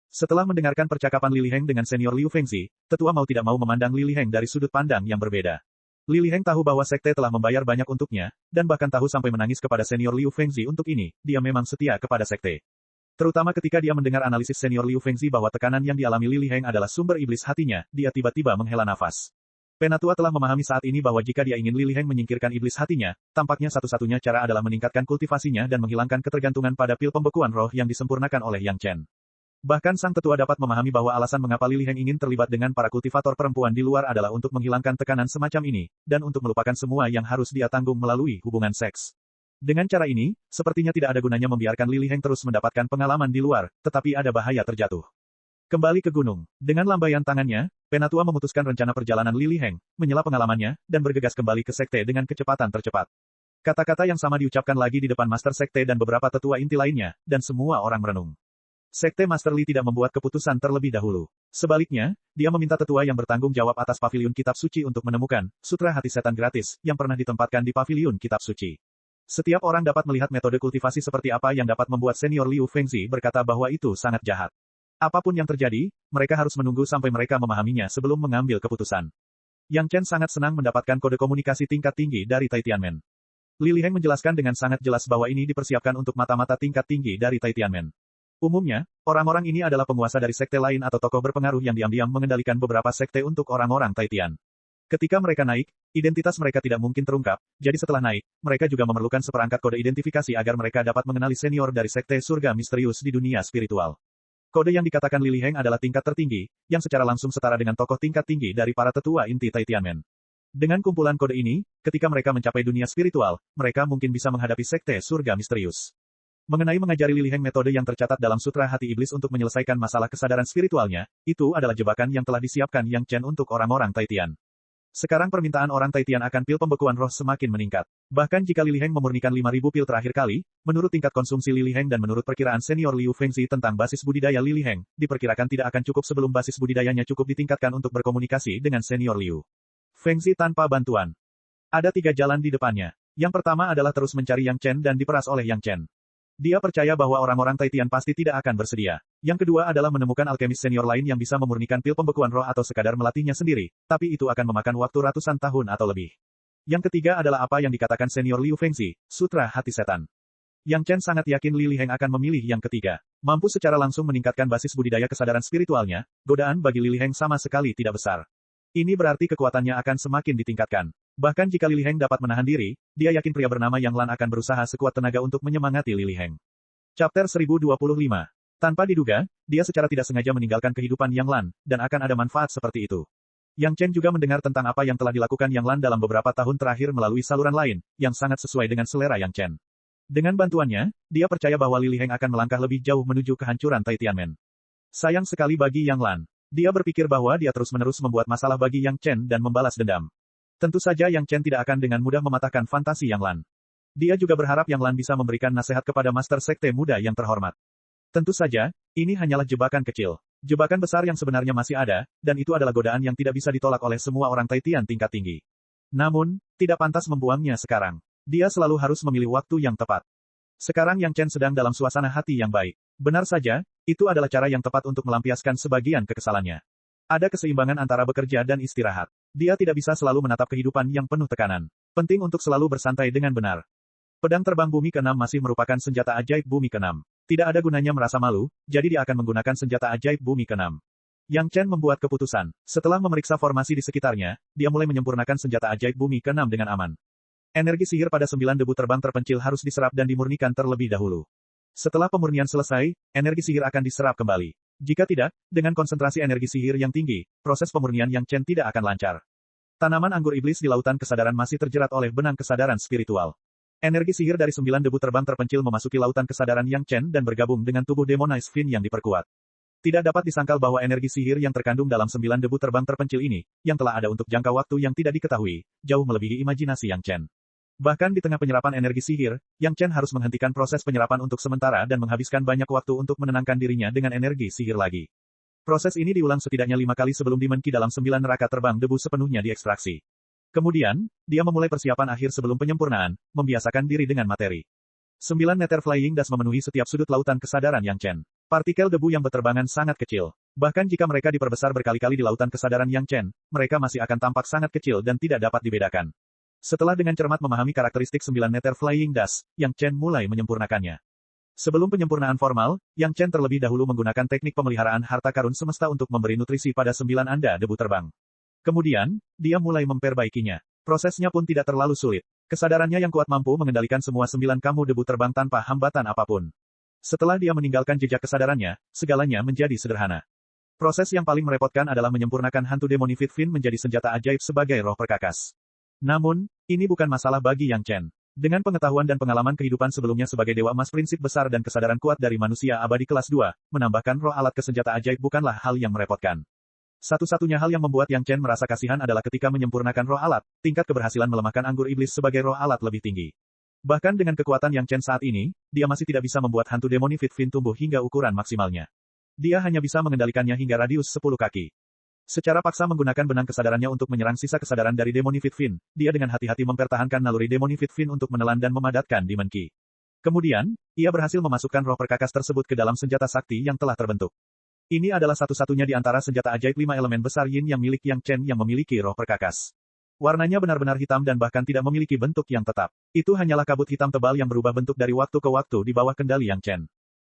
Setelah mendengarkan percakapan Li Liheng dengan senior Liu Fengzi, tetua mau tidak mau memandang Li Liheng dari sudut pandang yang berbeda. Li Liheng tahu bahwa sekte telah membayar banyak untuknya, dan bahkan tahu sampai menangis kepada senior Liu Fengzi untuk ini, dia memang setia kepada sekte. Terutama ketika dia mendengar analisis senior Liu Fengzi bahwa tekanan yang dialami Li Liheng adalah sumber iblis hatinya, dia tiba-tiba menghela nafas. Penatua telah memahami saat ini bahwa jika dia ingin Li Liheng menyingkirkan iblis hatinya, tampaknya satu-satunya cara adalah meningkatkan kultivasinya dan menghilangkan ketergantungan pada pil pembekuan roh yang disempurnakan oleh Yang Chen. Bahkan sang tetua dapat memahami bahwa alasan mengapa Li Liheng ingin terlibat dengan para kultivator perempuan di luar adalah untuk menghilangkan tekanan semacam ini, dan untuk melupakan semua yang harus dia tanggung melalui hubungan seks. Dengan cara ini, sepertinya tidak ada gunanya membiarkan Li Liheng terus mendapatkan pengalaman di luar, tetapi ada bahaya terjatuh. Kembali ke gunung. Dengan lambaian tangannya, Penatua memutuskan rencana perjalanan Li Liheng, menyela pengalamannya, dan bergegas kembali ke sekte dengan kecepatan tercepat. Kata-kata yang sama diucapkan lagi di depan Master Sekte dan beberapa tetua inti lainnya, dan semua orang merenung. Sekte Master Li tidak membuat keputusan terlebih dahulu. Sebaliknya, dia meminta tetua yang bertanggung jawab atas paviliun kitab suci untuk menemukan sutra hati setan gratis yang pernah ditempatkan di paviliun kitab suci. Setiap orang dapat melihat metode kultivasi seperti apa yang dapat membuat senior Liu Fengzi berkata bahwa itu sangat jahat. Apapun yang terjadi, mereka harus menunggu sampai mereka memahaminya sebelum mengambil keputusan. Yang Chen sangat senang mendapatkan kode komunikasi tingkat tinggi dari Tai Tianmen. Li Liheng menjelaskan dengan sangat jelas bahwa ini dipersiapkan untuk mata-mata tingkat tinggi dari Tai Tianmen. Umumnya, orang-orang ini adalah penguasa dari sekte lain atau tokoh berpengaruh yang diam-diam mengendalikan beberapa sekte untuk orang-orang Tai Tian. Ketika mereka naik, identitas mereka tidak mungkin terungkap, jadi setelah naik, mereka juga memerlukan seperangkat kode identifikasi agar mereka dapat mengenali senior dari sekte surga misterius di dunia spiritual. Kode yang dikatakan Li Liheng adalah tingkat tertinggi, yang secara langsung setara dengan tokoh tingkat tinggi dari para tetua inti Tai Tianmen. Dengan kumpulan kode ini, ketika mereka mencapai dunia spiritual, mereka mungkin bisa menghadapi sekte surga misterius. Mengenai mengajari Li Liheng metode yang tercatat dalam Sutra Hati Iblis untuk menyelesaikan masalah kesadaran spiritualnya, itu adalah jebakan yang telah disiapkan Yang Chen untuk orang-orang Tai Tian. Sekarang permintaan orang Tai Tian akan pil pembekuan roh semakin meningkat. Bahkan jika Li Liheng memurnikan 5.000 pil terakhir kali, menurut tingkat konsumsi Li Liheng dan menurut perkiraan senior Liu Fengzi tentang basis budidaya Li Liheng, diperkirakan tidak akan cukup sebelum basis budidayanya cukup ditingkatkan untuk berkomunikasi dengan senior Liu Fengzi tanpa bantuan. Ada 3 jalan di depannya. Yang pertama adalah terus mencari Yang Chen dan diperas oleh Yang Chen. Dia percaya bahwa orang-orang Tai Tian pasti tidak akan bersedia. Yang kedua adalah menemukan alkemis senior lain yang bisa memurnikan pil pembekuan roh atau sekadar melatihnya sendiri, tapi itu akan memakan waktu ratusan tahun atau lebih. Yang ketiga adalah apa yang dikatakan senior Liu Fengzi, Sutra Hati Setan. Yang Chen sangat yakin Li Liheng akan memilih yang ketiga. Mampu secara langsung meningkatkan basis budidaya kesadaran spiritualnya, godaan bagi Li Liheng sama sekali tidak besar. Ini berarti kekuatannya akan semakin ditingkatkan. Bahkan jika Li Liheng dapat menahan diri, dia yakin pria bernama Yang Lan akan berusaha sekuat tenaga untuk menyemangati Li Liheng. Chapter 1025. Tanpa diduga, dia secara tidak sengaja meninggalkan kehidupan Yang Lan, dan akan ada manfaat seperti itu. Yang Chen juga mendengar tentang apa yang telah dilakukan Yang Lan dalam beberapa tahun terakhir melalui saluran lain, yang sangat sesuai dengan selera Yang Chen. Dengan bantuannya, dia percaya bahwa Li Liheng akan melangkah lebih jauh menuju kehancuran Tai Tianmen. Sayang sekali bagi Yang Lan. Dia berpikir bahwa dia terus-menerus membuat masalah bagi Yang Chen dan membalas dendam. Tentu saja Yang Chen tidak akan dengan mudah mematahkan fantasi Yang Lan. Dia juga berharap Yang Lan bisa memberikan nasihat kepada Master Sekte muda yang terhormat. Tentu saja, ini hanyalah jebakan kecil. Jebakan besar yang sebenarnya masih ada, dan itu adalah godaan yang tidak bisa ditolak oleh semua orang Tai Tian tingkat tinggi. Namun, tidak pantas membuangnya sekarang. Dia selalu harus memilih waktu yang tepat. Sekarang Yang Chen sedang dalam suasana hati yang baik. Benar saja, itu adalah cara yang tepat untuk melampiaskan sebagian kekesalannya. Ada keseimbangan antara bekerja dan istirahat. Dia tidak bisa selalu menatap kehidupan yang penuh tekanan. Penting untuk selalu bersantai dengan benar. Pedang terbang bumi ke-6 masih merupakan senjata ajaib bumi ke-6. Tidak ada gunanya merasa malu, jadi dia akan menggunakan senjata ajaib bumi ke-6. Yang Chen membuat keputusan. Setelah memeriksa formasi di sekitarnya, dia mulai menyempurnakan senjata ajaib bumi ke-6 dengan aman. Energi sihir pada 9 debu terbang terpencil harus diserap dan dimurnikan terlebih dahulu. Setelah pemurnian selesai, energi sihir akan diserap kembali. Jika tidak, dengan konsentrasi energi sihir yang tinggi, proses pemurnian Yang Chen tidak akan lancar. Tanaman anggur iblis di lautan kesadaran masih terjerat oleh benang kesadaran spiritual. Energi sihir dari 9 debu terbang terpencil memasuki lautan kesadaran Yang Chen dan bergabung dengan tubuh Demonized Fin yang diperkuat. Tidak dapat disangkal bahwa energi sihir yang terkandung dalam 9 debu terbang terpencil ini, yang telah ada untuk jangka waktu yang tidak diketahui, jauh melebihi imajinasi Yang Chen. Bahkan di tengah penyerapan energi sihir, Yang Chen harus menghentikan proses penyerapan untuk sementara dan menghabiskan banyak waktu untuk menenangkan dirinya dengan energi sihir lagi. Proses ini diulang setidaknya 5 kali sebelum Demon Ki dalam 9 neraka terbang debu sepenuhnya diekstraksi. Kemudian, dia memulai persiapan akhir sebelum penyempurnaan, membiasakan diri dengan materi. 9 Nether Flying Dust memenuhi setiap sudut lautan kesadaran Yang Chen. Partikel debu yang berterbangan sangat kecil. Bahkan jika mereka diperbesar berkali-kali di lautan kesadaran Yang Chen, mereka masih akan tampak sangat kecil dan tidak dapat dibedakan. Setelah dengan cermat memahami karakteristik 9 Nether Flying Dust, Yang Chen mulai menyempurnakannya. Sebelum penyempurnaan formal, Yang Chen terlebih dahulu menggunakan teknik pemeliharaan harta karun semesta untuk memberi nutrisi pada 9 Anda debu terbang. Kemudian, dia mulai memperbaikinya. Prosesnya pun tidak terlalu sulit. Kesadarannya yang kuat mampu mengendalikan semua 9 kamu debu terbang tanpa hambatan apapun. Setelah dia meninggalkan jejak kesadarannya, segalanya menjadi sederhana. Proses yang paling merepotkan adalah menyempurnakan hantu Demonifit Fin menjadi senjata ajaib sebagai roh perkakas. Namun, ini bukan masalah bagi Yang Chen. Dengan pengetahuan dan pengalaman kehidupan sebelumnya sebagai Dewa Emas prinsip besar dan kesadaran kuat dari manusia abadi kelas 2, menambahkan roh alat ke senjata ajaib bukanlah hal yang merepotkan. Satu-satunya hal yang membuat Yang Chen merasa kasihan adalah ketika menyempurnakan roh alat, tingkat keberhasilan melemahkan anggur iblis sebagai roh alat lebih tinggi. Bahkan dengan kekuatan Yang Chen saat ini, dia masih tidak bisa membuat hantu Demonifit Fin tumbuh hingga ukuran maksimalnya. Dia hanya bisa mengendalikannya hingga radius 10 kaki. Secara paksa menggunakan benang kesadarannya untuk menyerang sisa kesadaran dari Demonifit Fin, dia dengan hati-hati mempertahankan naluri Demonifit Fin untuk menelan dan memadatkan Demon Ki. Kemudian, ia berhasil memasukkan roh perkakas tersebut ke dalam senjata sakti yang telah terbentuk. Ini adalah satu-satunya di antara senjata ajaib 5 elemen besar Yin yang milik Yang Chen yang memiliki roh perkakas. Warnanya benar-benar hitam dan bahkan tidak memiliki bentuk yang tetap. Itu hanyalah kabut hitam tebal yang berubah bentuk dari waktu ke waktu di bawah kendali Yang Chen.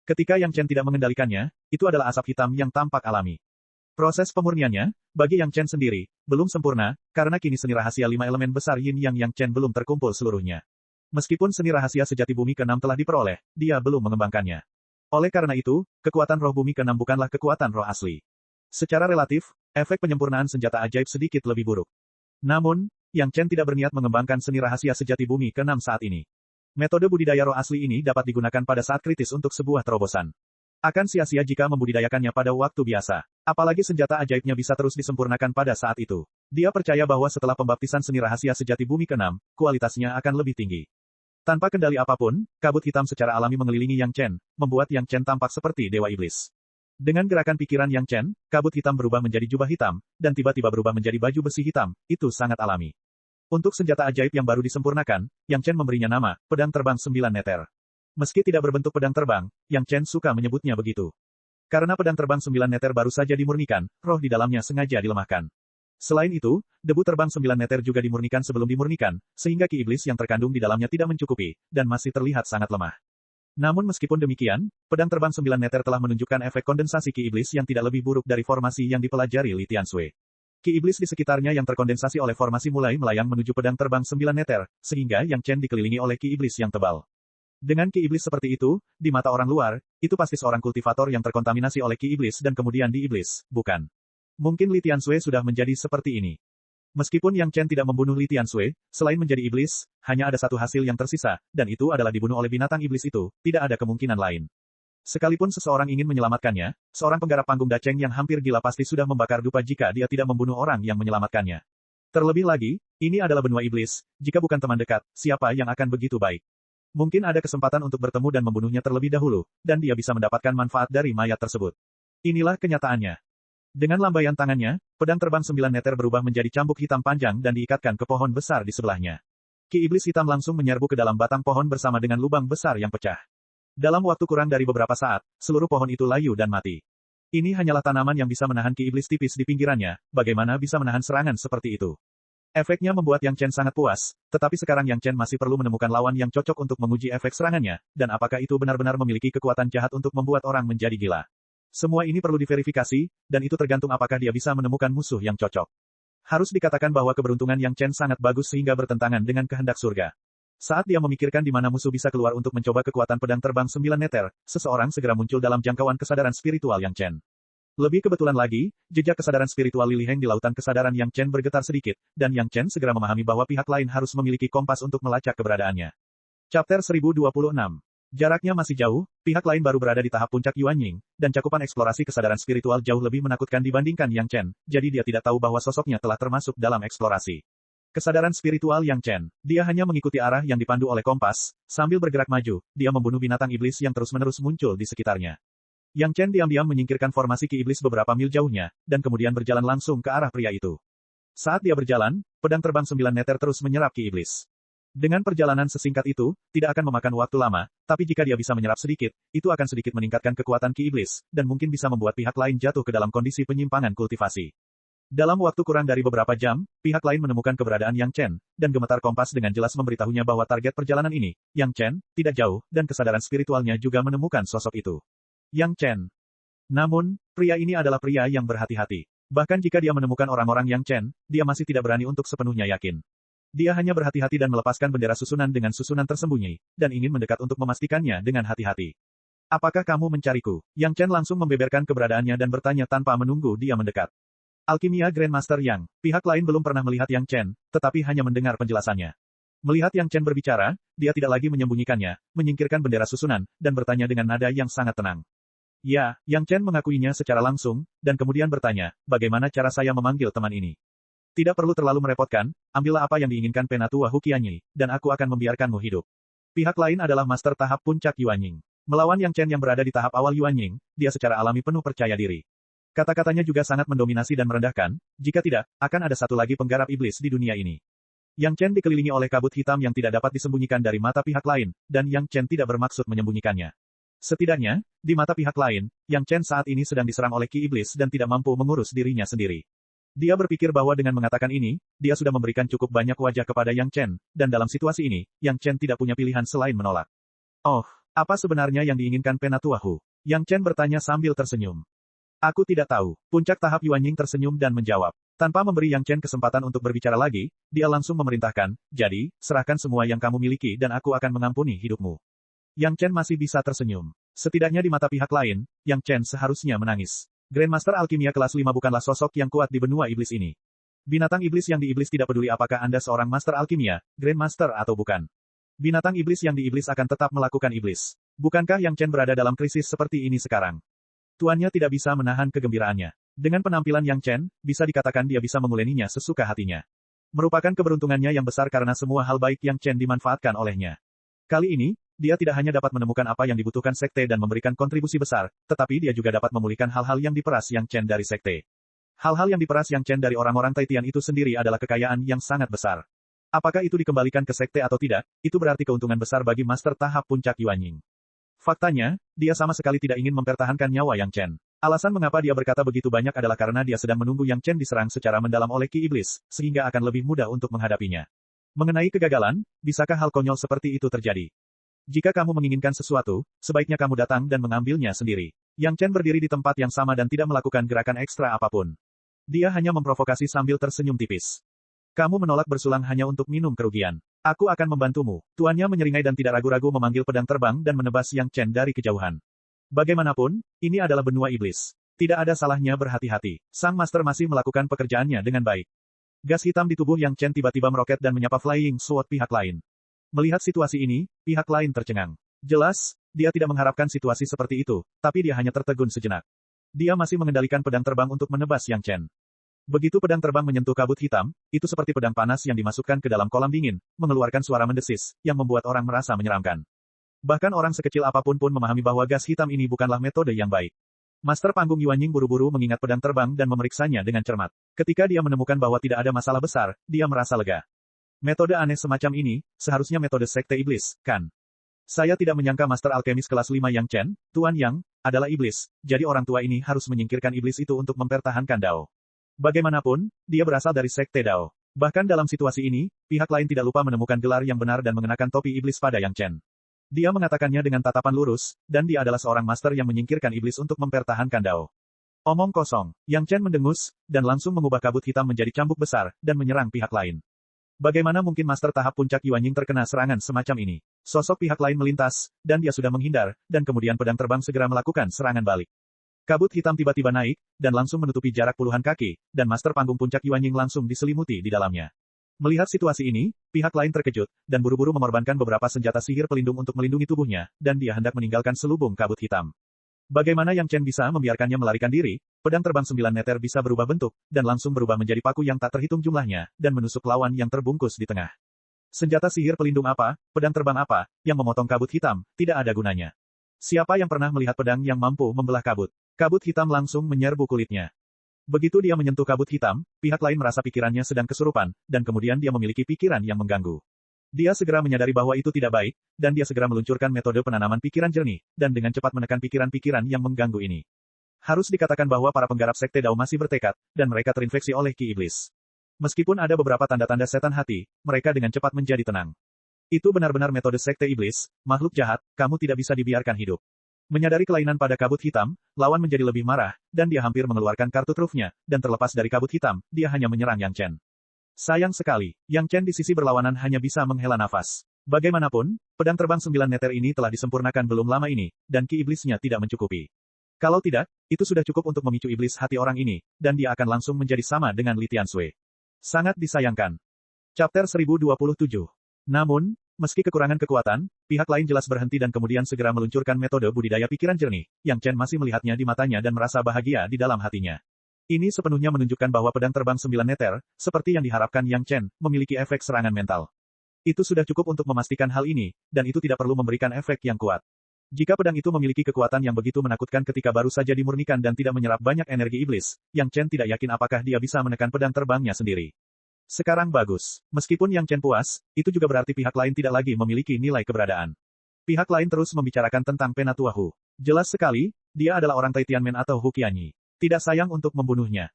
Ketika Yang Chen tidak mengendalikannya, itu adalah asap hitam yang tampak alami. Proses pemurniannya, bagi Yang Chen sendiri, belum sempurna, karena kini seni rahasia 5 elemen besar Yin yang Chen belum terkumpul seluruhnya. Meskipun seni rahasia sejati bumi ke-6 telah diperoleh, dia belum mengembangkannya. Oleh karena itu, kekuatan roh bumi ke-6 bukanlah kekuatan roh asli. Secara relatif, efek penyempurnaan senjata ajaib sedikit lebih buruk. Namun, Yang Chen tidak berniat mengembangkan seni rahasia sejati bumi ke-6 saat ini. Metode budidaya roh asli ini dapat digunakan pada saat kritis untuk sebuah terobosan. Akan sia-sia jika membudidayakannya pada waktu biasa. Apalagi senjata ajaibnya bisa terus disempurnakan pada saat itu. Dia percaya bahwa setelah pembaptisan seni rahasia sejati bumi ke-6, kualitasnya akan lebih tinggi. Tanpa kendali apapun, kabut hitam secara alami mengelilingi Yang Chen, membuat Yang Chen tampak seperti dewa iblis. Dengan gerakan pikiran Yang Chen, kabut hitam berubah menjadi jubah hitam, dan tiba-tiba berubah menjadi baju besi hitam, itu sangat alami. Untuk senjata ajaib yang baru disempurnakan, Yang Chen memberinya nama, pedang terbang 9 Nether. Meski tidak berbentuk pedang terbang, Yang Chen suka menyebutnya begitu. Karena pedang terbang 9 Nether baru saja dimurnikan, roh di dalamnya sengaja dilemahkan. Selain itu, debu terbang 9 Nether juga dimurnikan sebelum dimurnikan, sehingga ki iblis yang terkandung di dalamnya tidak mencukupi, dan masih terlihat sangat lemah. Namun meskipun demikian, pedang terbang 9 Nether telah menunjukkan efek kondensasi ki iblis yang tidak lebih buruk dari formasi yang dipelajari Li Tianxue. Ki iblis di sekitarnya yang terkondensasi oleh formasi mulai melayang menuju pedang terbang 9 Nether, sehingga Yang Chen dikelilingi oleh ki iblis yang tebal. Dengan ki iblis seperti itu, di mata orang luar, itu pasti seorang kultivator yang terkontaminasi oleh ki iblis dan kemudian di iblis, bukan? Mungkin Li Tianxue sudah menjadi seperti ini. Meskipun Yang Chen tidak membunuh Li Tianxue, selain menjadi iblis, hanya ada satu hasil yang tersisa, dan itu adalah dibunuh oleh binatang iblis itu, tidak ada kemungkinan lain. Sekalipun seseorang ingin menyelamatkannya, seorang penggarap panggung daceng yang hampir gila pasti sudah membakar dupa jika dia tidak membunuh orang yang menyelamatkannya. Terlebih lagi, ini adalah benua iblis, jika bukan teman dekat, siapa yang akan begitu baik? Mungkin ada kesempatan untuk bertemu dan membunuhnya terlebih dahulu, dan dia bisa mendapatkan manfaat dari mayat tersebut. Inilah kenyataannya. Dengan lambaian tangannya, pedang terbang 9 Nether berubah menjadi cambuk hitam panjang dan diikatkan ke pohon besar di sebelahnya. Ki iblis hitam langsung menyerbu ke dalam batang pohon bersama dengan lubang besar yang pecah. Dalam waktu kurang dari beberapa saat, seluruh pohon itu layu dan mati. Ini hanyalah tanaman yang bisa menahan ki iblis tipis di pinggirannya, bagaimana bisa menahan serangan seperti itu. Efeknya membuat Yang Chen sangat puas, tetapi sekarang Yang Chen masih perlu menemukan lawan yang cocok untuk menguji efek serangannya, dan apakah itu benar-benar memiliki kekuatan jahat untuk membuat orang menjadi gila. Semua ini perlu diverifikasi, dan itu tergantung apakah dia bisa menemukan musuh yang cocok. Harus dikatakan bahwa keberuntungan Yang Chen sangat bagus sehingga bertentangan dengan kehendak surga. Saat dia memikirkan di mana musuh bisa keluar untuk mencoba kekuatan pedang terbang 9 meter, seseorang segera muncul dalam jangkauan kesadaran spiritual Yang Chen. Lebih kebetulan lagi, jejak kesadaran spiritual Li Heng di lautan kesadaran Yang Chen bergetar sedikit, dan Yang Chen segera memahami bahwa pihak lain harus memiliki kompas untuk melacak keberadaannya. Chapter 1026. Jaraknya masih jauh, pihak lain baru berada di tahap puncak Yuanying, dan cakupan eksplorasi kesadaran spiritual jauh lebih menakutkan dibandingkan Yang Chen, jadi dia tidak tahu bahwa sosoknya telah termasuk dalam eksplorasi. Kesadaran spiritual Yang Chen. Dia hanya mengikuti arah yang dipandu oleh kompas, sambil bergerak maju, dia membunuh binatang iblis yang terus-menerus muncul di sekitarnya. Yang Chen diam-diam menyingkirkan formasi ki iblis beberapa mil jauhnya, dan kemudian berjalan langsung ke arah pria itu. Saat dia berjalan, pedang terbang 9 meter terus menyerap ki iblis. Dengan perjalanan sesingkat itu, tidak akan memakan waktu lama, tapi jika dia bisa menyerap sedikit, itu akan sedikit meningkatkan kekuatan ki iblis, dan mungkin bisa membuat pihak lain jatuh ke dalam kondisi penyimpangan kultivasi. Dalam waktu kurang dari beberapa jam, pihak lain menemukan keberadaan Yang Chen, dan gemetar kompas dengan jelas memberitahunya bahwa target perjalanan ini, Yang Chen, tidak jauh, dan kesadaran spiritualnya juga menemukan sosok itu. Yang Chen. Namun, pria ini adalah pria yang berhati-hati. Bahkan jika dia menemukan orang-orang Yang Chen, dia masih tidak berani untuk sepenuhnya yakin. Dia hanya berhati-hati dan melepaskan bendera susunan dengan susunan tersembunyi, dan ingin mendekat untuk memastikannya dengan hati-hati. Apakah kamu mencariku? Yang Chen langsung membeberkan keberadaannya dan bertanya tanpa menunggu dia mendekat. Alkimia Grandmaster Yang. Pihak lain belum pernah melihat Yang Chen, tetapi hanya mendengar penjelasannya. Melihat Yang Chen berbicara, dia tidak lagi menyembunyikannya, menyingkirkan bendera susunan, dan bertanya dengan nada yang sangat tenang. Ya, Yang Chen mengakuinya secara langsung, dan kemudian bertanya, bagaimana cara saya memanggil teman ini? Tidak perlu terlalu merepotkan, ambillah apa yang diinginkan Penatua Huqianyi, dan aku akan membiarkanmu hidup. Pihak lain adalah master tahap puncak Yuanying. Melawan Yang Chen yang berada di tahap awal Yuanying, dia secara alami penuh percaya diri. Kata-katanya juga sangat mendominasi dan merendahkan, jika tidak, akan ada satu lagi penggarap iblis di dunia ini. Yang Chen dikelilingi oleh kabut hitam yang tidak dapat disembunyikan dari mata pihak lain, dan Yang Chen tidak bermaksud menyembunyikannya. Setidaknya, di mata pihak lain, Yang Chen saat ini sedang diserang oleh ki iblis dan tidak mampu mengurus dirinya sendiri. Dia berpikir bahwa dengan mengatakan ini, dia sudah memberikan cukup banyak wajah kepada Yang Chen, dan dalam situasi ini, Yang Chen tidak punya pilihan selain menolak. Oh, apa sebenarnya yang diinginkan Penatua Hu? Yang Chen bertanya sambil tersenyum. Aku tidak tahu. Puncak tahap Yuanying tersenyum dan menjawab. Tanpa memberi Yang Chen kesempatan untuk berbicara lagi, dia langsung memerintahkan, jadi, serahkan semua yang kamu miliki dan aku akan mengampuni hidupmu. Yang Chen masih bisa tersenyum. Setidaknya di mata pihak lain, Yang Chen seharusnya menangis. Grandmaster Alkimia kelas 5 bukanlah sosok yang kuat di benua iblis ini. Binatang iblis yang di iblis tidak peduli apakah Anda seorang Master Alkimia, Grandmaster atau bukan. Binatang iblis yang di iblis akan tetap melakukan iblis. Bukankah Yang Chen berada dalam krisis seperti ini sekarang? Tuannya tidak bisa menahan kegembiraannya. Dengan penampilan Yang Chen, bisa dikatakan dia bisa menguleninya sesuka hatinya. Merupakan keberuntungannya yang besar karena semua hal baik Yang Chen dimanfaatkan olehnya. Kali ini, dia tidak hanya dapat menemukan apa yang dibutuhkan sekte dan memberikan kontribusi besar, tetapi dia juga dapat memulihkan hal-hal yang diperas Yang Chen dari sekte. Hal-hal yang diperas Yang Chen dari orang-orang Taitian itu sendiri adalah kekayaan yang sangat besar. Apakah itu dikembalikan ke sekte atau tidak, itu berarti keuntungan besar bagi master tahap puncak Yuanying. Faktanya, dia sama sekali tidak ingin mempertahankan nyawa Yang Chen. Alasan mengapa dia berkata begitu banyak adalah karena dia sedang menunggu Yang Chen diserang secara mendalam oleh ki iblis, sehingga akan lebih mudah untuk menghadapinya. Mengenai kegagalan, bisakah hal konyol seperti itu terjadi? Jika kamu menginginkan sesuatu, sebaiknya kamu datang dan mengambilnya sendiri. Yang Chen berdiri di tempat yang sama dan tidak melakukan gerakan ekstra apapun. Dia hanya memprovokasi sambil tersenyum tipis. Kamu menolak bersulang hanya untuk minum kerugian. Aku akan membantumu. Tuannya menyeringai dan tidak ragu-ragu memanggil pedang terbang dan menebas Yang Chen dari kejauhan. Bagaimanapun, ini adalah benua iblis. Tidak ada salahnya berhati-hati. Sang master masih melakukan pekerjaannya dengan baik. Gas hitam di tubuh Yang Chen tiba-tiba meroket dan menyapa Flying Sword pihak lain. Melihat situasi ini, pihak lain tercengang. Jelas, dia tidak mengharapkan situasi seperti itu, tapi dia hanya tertegun sejenak. Dia masih mengendalikan pedang terbang untuk menebas Yang Chen. Begitu pedang terbang menyentuh kabut hitam, itu seperti pedang panas yang dimasukkan ke dalam kolam dingin, mengeluarkan suara mendesis, yang membuat orang merasa menyeramkan. Bahkan orang sekecil apapun pun memahami bahwa gas hitam ini bukanlah metode yang baik. Master panggung Yuanying buru-buru mengingat pedang terbang dan memeriksanya dengan cermat. Ketika dia menemukan bahwa tidak ada masalah besar, dia merasa lega. Metode aneh semacam ini, seharusnya metode sekte iblis, kan? Saya tidak menyangka Master Alkemis kelas 5 Yang Chen, Tuan Yang, adalah iblis, jadi orang tua ini harus menyingkirkan iblis itu untuk mempertahankan Dao. Bagaimanapun, dia berasal dari sekte Dao. Bahkan dalam situasi ini, pihak lain tidak lupa menemukan gelar yang benar dan mengenakan topi iblis pada Yang Chen. Dia mengatakannya dengan tatapan lurus, dan dia adalah seorang master yang menyingkirkan iblis untuk mempertahankan Dao. Omong kosong, Yang Chen mendengus, dan langsung mengubah kabut hitam menjadi cambuk besar, dan menyerang pihak lain. Bagaimana mungkin master tahap puncak Yuanying terkena serangan semacam ini? Sosok pihak lain melintas, dan dia sudah menghindar, dan kemudian pedang terbang segera melakukan serangan balik. Kabut hitam tiba-tiba naik, dan langsung menutupi jarak puluhan kaki, dan master panggung puncak Yuanying langsung diselimuti di dalamnya. Melihat situasi ini, pihak lain terkejut, dan buru-buru mengorbankan beberapa senjata sihir pelindung untuk melindungi tubuhnya, dan dia hendak meninggalkan selubung kabut hitam. Bagaimana Yang Chen bisa membiarkannya melarikan diri? Pedang terbang 9 meter bisa berubah bentuk, dan langsung berubah menjadi paku yang tak terhitung jumlahnya, dan menusuk lawan yang terbungkus di tengah. Senjata sihir pelindung apa, pedang terbang apa, yang memotong kabut hitam, tidak ada gunanya. Siapa yang pernah melihat pedang yang mampu membelah kabut? Kabut hitam langsung menyerbu kulitnya. Begitu dia menyentuh kabut hitam, pihak lain merasa pikirannya sedang kesurupan, dan kemudian dia memiliki pikiran yang mengganggu. Dia segera menyadari bahwa itu tidak baik, dan dia segera meluncurkan metode penanaman pikiran jernih, dan dengan cepat menekan pikiran-pikiran yang mengganggu ini. Harus dikatakan bahwa para penggarap sekte Dao masih bertekad, dan mereka terinfeksi oleh ki iblis. Meskipun ada beberapa tanda-tanda setan hati, mereka dengan cepat menjadi tenang. Itu benar-benar metode sekte iblis, makhluk jahat, kamu tidak bisa dibiarkan hidup. Menyadari kelainan pada kabut hitam, lawan menjadi lebih marah, dan dia hampir mengeluarkan kartu trufnya, dan terlepas dari kabut hitam, dia hanya menyerang Yang Chen. Sayang sekali, Yang Chen di sisi berlawanan hanya bisa menghela nafas. Bagaimanapun, pedang terbang 9 meter ini telah disempurnakan belum lama ini, dan ki iblisnya tidak mencukupi. Kalau tidak, itu sudah cukup untuk memicu iblis hati orang ini, dan dia akan langsung menjadi sama dengan Li Tiansui. Sangat disayangkan. Chapter 1027. Namun, meski kekurangan kekuatan, pihak lain jelas berhenti dan kemudian segera meluncurkan metode budidaya pikiran jernih. Yang Chen masih melihatnya di matanya dan merasa bahagia di dalam hatinya. Ini sepenuhnya menunjukkan bahwa pedang terbang 9 meter, seperti yang diharapkan Yang Chen, memiliki efek serangan mental. Itu sudah cukup untuk memastikan hal ini, dan itu tidak perlu memberikan efek yang kuat. Jika pedang itu memiliki kekuatan yang begitu menakutkan ketika baru saja dimurnikan dan tidak menyerap banyak energi iblis, Yang Chen tidak yakin apakah dia bisa menekan pedang terbangnya sendiri. Sekarang bagus. Meskipun Yang Chen puas, itu juga berarti pihak lain tidak lagi memiliki nilai keberadaan. Pihak lain terus membicarakan tentang Penatua Hu. Jelas sekali, dia adalah orang Tai Tianmen atau Hu Qianyi. Tidak sayang untuk membunuhnya.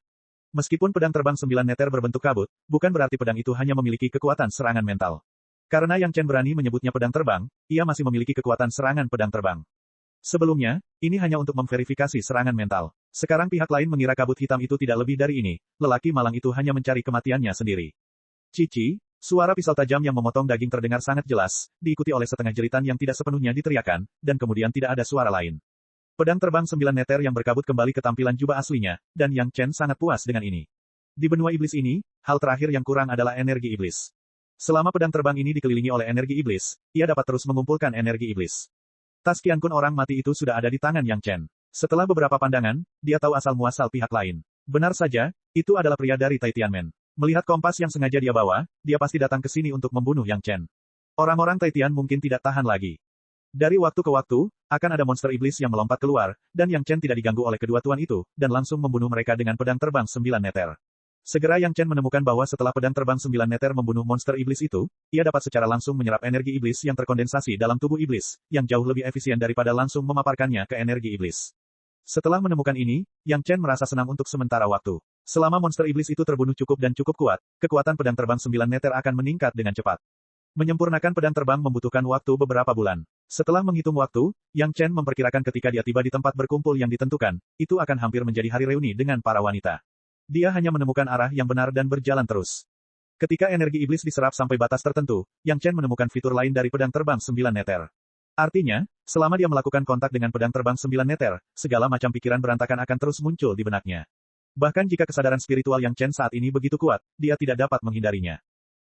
Meskipun pedang terbang 9 meter berbentuk kabut, bukan berarti pedang itu hanya memiliki kekuatan serangan mental. Karena Yang Chen berani menyebutnya pedang terbang, ia masih memiliki kekuatan serangan pedang terbang. Sebelumnya, ini hanya untuk memverifikasi serangan mental. Sekarang pihak lain mengira kabut hitam itu tidak lebih dari ini, lelaki malang itu hanya mencari kematiannya sendiri. Cici, suara pisau tajam yang memotong daging terdengar sangat jelas, diikuti oleh setengah jeritan yang tidak sepenuhnya diteriakan, dan kemudian tidak ada suara lain. Pedang terbang 9 meter yang berkabut kembali ke tampilan jubah aslinya, dan Yang Chen sangat puas dengan ini. Di benua iblis ini, hal terakhir yang kurang adalah energi iblis. Selama pedang terbang ini dikelilingi oleh energi iblis, ia dapat terus mengumpulkan energi iblis. Tas Qian Kun orang mati itu sudah ada di tangan Yang Chen. Setelah beberapa pandangan, dia tahu asal-muasal pihak lain. Benar saja, itu adalah pria dari Tai Tianmen. Melihat kompas yang sengaja dia bawa, dia pasti datang ke sini untuk membunuh Yang Chen. Orang-orang Tai Tian mungkin tidak tahan lagi. Dari waktu ke waktu, akan ada monster iblis yang melompat keluar, dan Yang Chen tidak diganggu oleh kedua tuan itu, dan langsung membunuh mereka dengan pedang terbang 9 meter. Segera Yang Chen menemukan bahwa setelah pedang terbang 9 meter membunuh monster iblis itu, ia dapat secara langsung menyerap energi iblis yang terkondensasi dalam tubuh iblis, yang jauh lebih efisien daripada langsung memaparkannya ke energi iblis. Setelah menemukan ini, Yang Chen merasa senang untuk sementara waktu. Selama monster iblis itu terbunuh cukup dan cukup kuat, kekuatan pedang terbang 9 meter akan meningkat dengan cepat. Menyempurnakan pedang terbang membutuhkan waktu beberapa bulan. Setelah menghitung waktu, Yang Chen memperkirakan ketika dia tiba di tempat berkumpul yang ditentukan, itu akan hampir menjadi hari reuni dengan para wanita. Dia hanya menemukan arah yang benar dan berjalan terus. Ketika energi iblis diserap sampai batas tertentu, Yang Chen menemukan fitur lain dari pedang terbang 9 meter. Artinya, selama dia melakukan kontak dengan pedang terbang 9 meter, segala macam pikiran berantakan akan terus muncul di benaknya. Bahkan jika kesadaran spiritual Yang Chen saat ini begitu kuat, dia tidak dapat menghindarinya.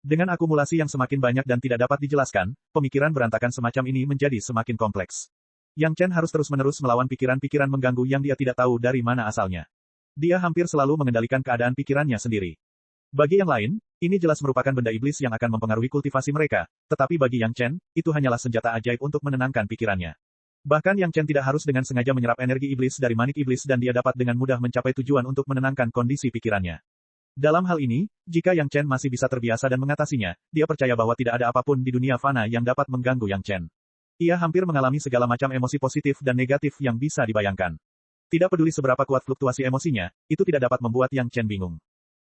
Dengan akumulasi yang semakin banyak dan tidak dapat dijelaskan, pemikiran berantakan semacam ini menjadi semakin kompleks. Yang Chen harus terus-menerus melawan pikiran-pikiran mengganggu yang dia tidak tahu dari mana asalnya. Dia hampir selalu mengendalikan keadaan pikirannya sendiri. Bagi yang lain, ini jelas merupakan benda iblis yang akan mempengaruhi kultivasi mereka, tetapi bagi Yang Chen, itu hanyalah senjata ajaib untuk menenangkan pikirannya. Bahkan Yang Chen tidak harus dengan sengaja menyerap energi iblis dari manik iblis dan dia dapat dengan mudah mencapai tujuan untuk menenangkan kondisi pikirannya. Dalam hal ini, jika Yang Chen masih bisa terbiasa dan mengatasinya, dia percaya bahwa tidak ada apapun di dunia fana yang dapat mengganggu Yang Chen. Ia hampir mengalami segala macam emosi positif dan negatif yang bisa dibayangkan. Tidak peduli seberapa kuat fluktuasi emosinya, itu tidak dapat membuat Yang Chen bingung.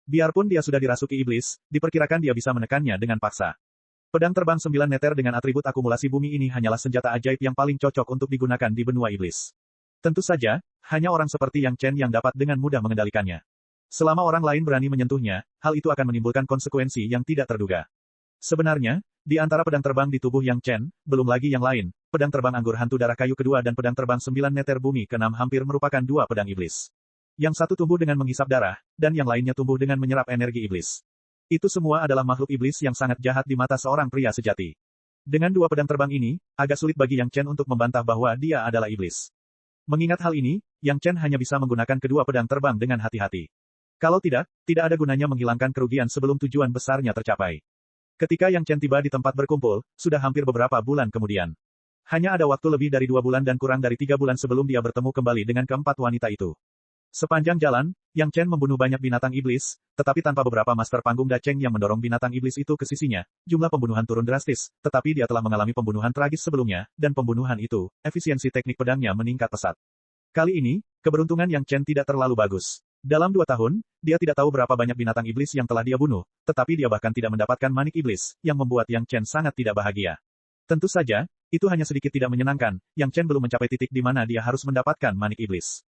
Biarpun dia sudah dirasuki iblis, diperkirakan dia bisa menekannya dengan paksa. Pedang terbang 9 meter dengan atribut akumulasi bumi ini hanyalah senjata ajaib yang paling cocok untuk digunakan di benua iblis. Tentu saja, hanya orang seperti Yang Chen yang dapat dengan mudah mengendalikannya. Selama orang lain berani menyentuhnya, hal itu akan menimbulkan konsekuensi yang tidak terduga. Sebenarnya, di antara pedang terbang di tubuh Yang Chen, belum lagi yang lain, pedang terbang anggur hantu darah kayu kedua dan pedang terbang 9 meter bumi ke-6 hampir merupakan dua pedang iblis. Yang satu tumbuh dengan menghisap darah, dan yang lainnya tumbuh dengan menyerap energi iblis. Itu semua adalah makhluk iblis yang sangat jahat di mata seorang pria sejati. Dengan dua pedang terbang ini, agak sulit bagi Yang Chen untuk membantah bahwa dia adalah iblis. Mengingat hal ini, Yang Chen hanya bisa menggunakan kedua pedang terbang dengan hati-hati. Kalau tidak, tidak ada gunanya menghilangkan kerugian sebelum tujuan besarnya tercapai. Ketika Yang Chen tiba di tempat berkumpul, sudah hampir beberapa bulan kemudian. Hanya ada waktu lebih dari 2 bulan dan kurang dari 3 bulan sebelum dia bertemu kembali dengan keempat wanita itu. Sepanjang jalan, Yang Chen membunuh banyak binatang iblis, tetapi tanpa beberapa master panggung daceng yang mendorong binatang iblis itu ke sisinya, jumlah pembunuhan turun drastis, tetapi dia telah mengalami pembunuhan tragis sebelumnya, dan pembunuhan itu, efisiensi teknik pedangnya meningkat pesat. Kali ini, keberuntungan Yang Chen tidak terlalu bagus. Dalam 2 tahun, dia tidak tahu berapa banyak binatang iblis yang telah dia bunuh, tetapi dia bahkan tidak mendapatkan manik iblis, yang membuat Yang Chen sangat tidak bahagia. Tentu saja, itu hanya sedikit tidak menyenangkan, Yang Chen belum mencapai titik di mana dia harus mendapatkan manik iblis.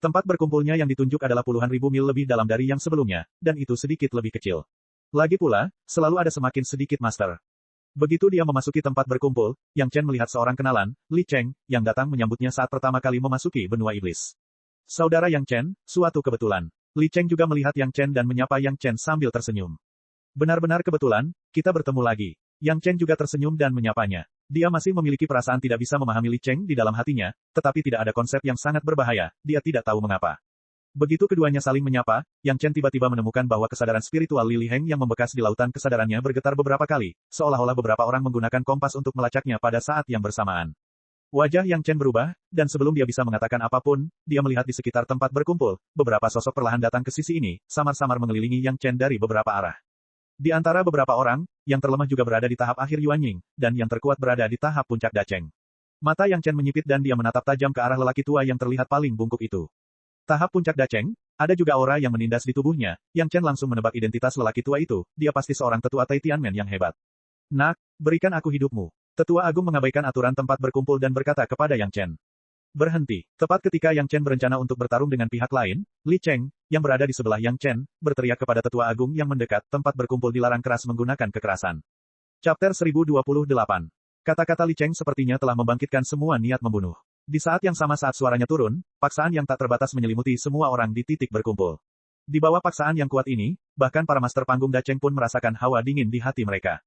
Tempat berkumpulnya yang ditunjuk adalah puluhan ribu mil lebih dalam dari yang sebelumnya, dan itu sedikit lebih kecil. Lagi pula, selalu ada semakin sedikit master. Begitu dia memasuki tempat berkumpul, Yang Chen melihat seorang kenalan, Li Cheng, yang datang menyambutnya saat pertama kali memasuki benua iblis. Saudara Yang Chen, suatu kebetulan. Li Cheng juga melihat Yang Chen dan menyapa Yang Chen sambil tersenyum. Benar-benar kebetulan, kita bertemu lagi. Yang Chen juga tersenyum dan menyapanya. Dia masih memiliki perasaan tidak bisa memahami Li Cheng di dalam hatinya, tetapi tidak ada konsep yang sangat berbahaya, dia tidak tahu mengapa. Begitu keduanya saling menyapa, Yang Chen tiba-tiba menemukan bahwa kesadaran spiritual Li Liheng yang membekas di lautan kesadarannya bergetar beberapa kali, seolah-olah beberapa orang menggunakan kompas untuk melacaknya pada saat yang bersamaan. Wajah Yang Chen berubah, dan sebelum dia bisa mengatakan apapun, dia melihat di sekitar tempat berkumpul, beberapa sosok perlahan datang ke sisi ini, samar-samar mengelilingi Yang Chen dari beberapa arah. Di antara beberapa orang, yang terlemah juga berada di tahap akhir Yuan Ying, dan yang terkuat berada di tahap puncak daceng. Mata Yang Chen menyipit dan dia menatap tajam ke arah lelaki tua yang terlihat paling bungkuk itu. Tahap puncak daceng, ada juga aura yang menindas di tubuhnya, Yang Chen langsung menebak identitas lelaki tua itu, dia pasti seorang tetua Tai Tianmen yang hebat. Nak, berikan aku hidupmu. Tetua Agung mengabaikan aturan tempat berkumpul dan berkata kepada Yang Chen. Berhenti. Tepat ketika Yang Chen berencana untuk bertarung dengan pihak lain, Li Cheng, yang berada di sebelah Yang Chen, berteriak kepada Tetua Agung yang mendekat, tempat berkumpul dilarang keras menggunakan kekerasan. Chapter 1028. Kata-kata Li Cheng sepertinya telah membangkitkan semua niat membunuh. Di saat yang sama saat suaranya turun, paksaan yang tak terbatas menyelimuti semua orang di titik berkumpul. Di bawah paksaan yang kuat ini, bahkan para master panggung daceng pun merasakan hawa dingin di hati mereka.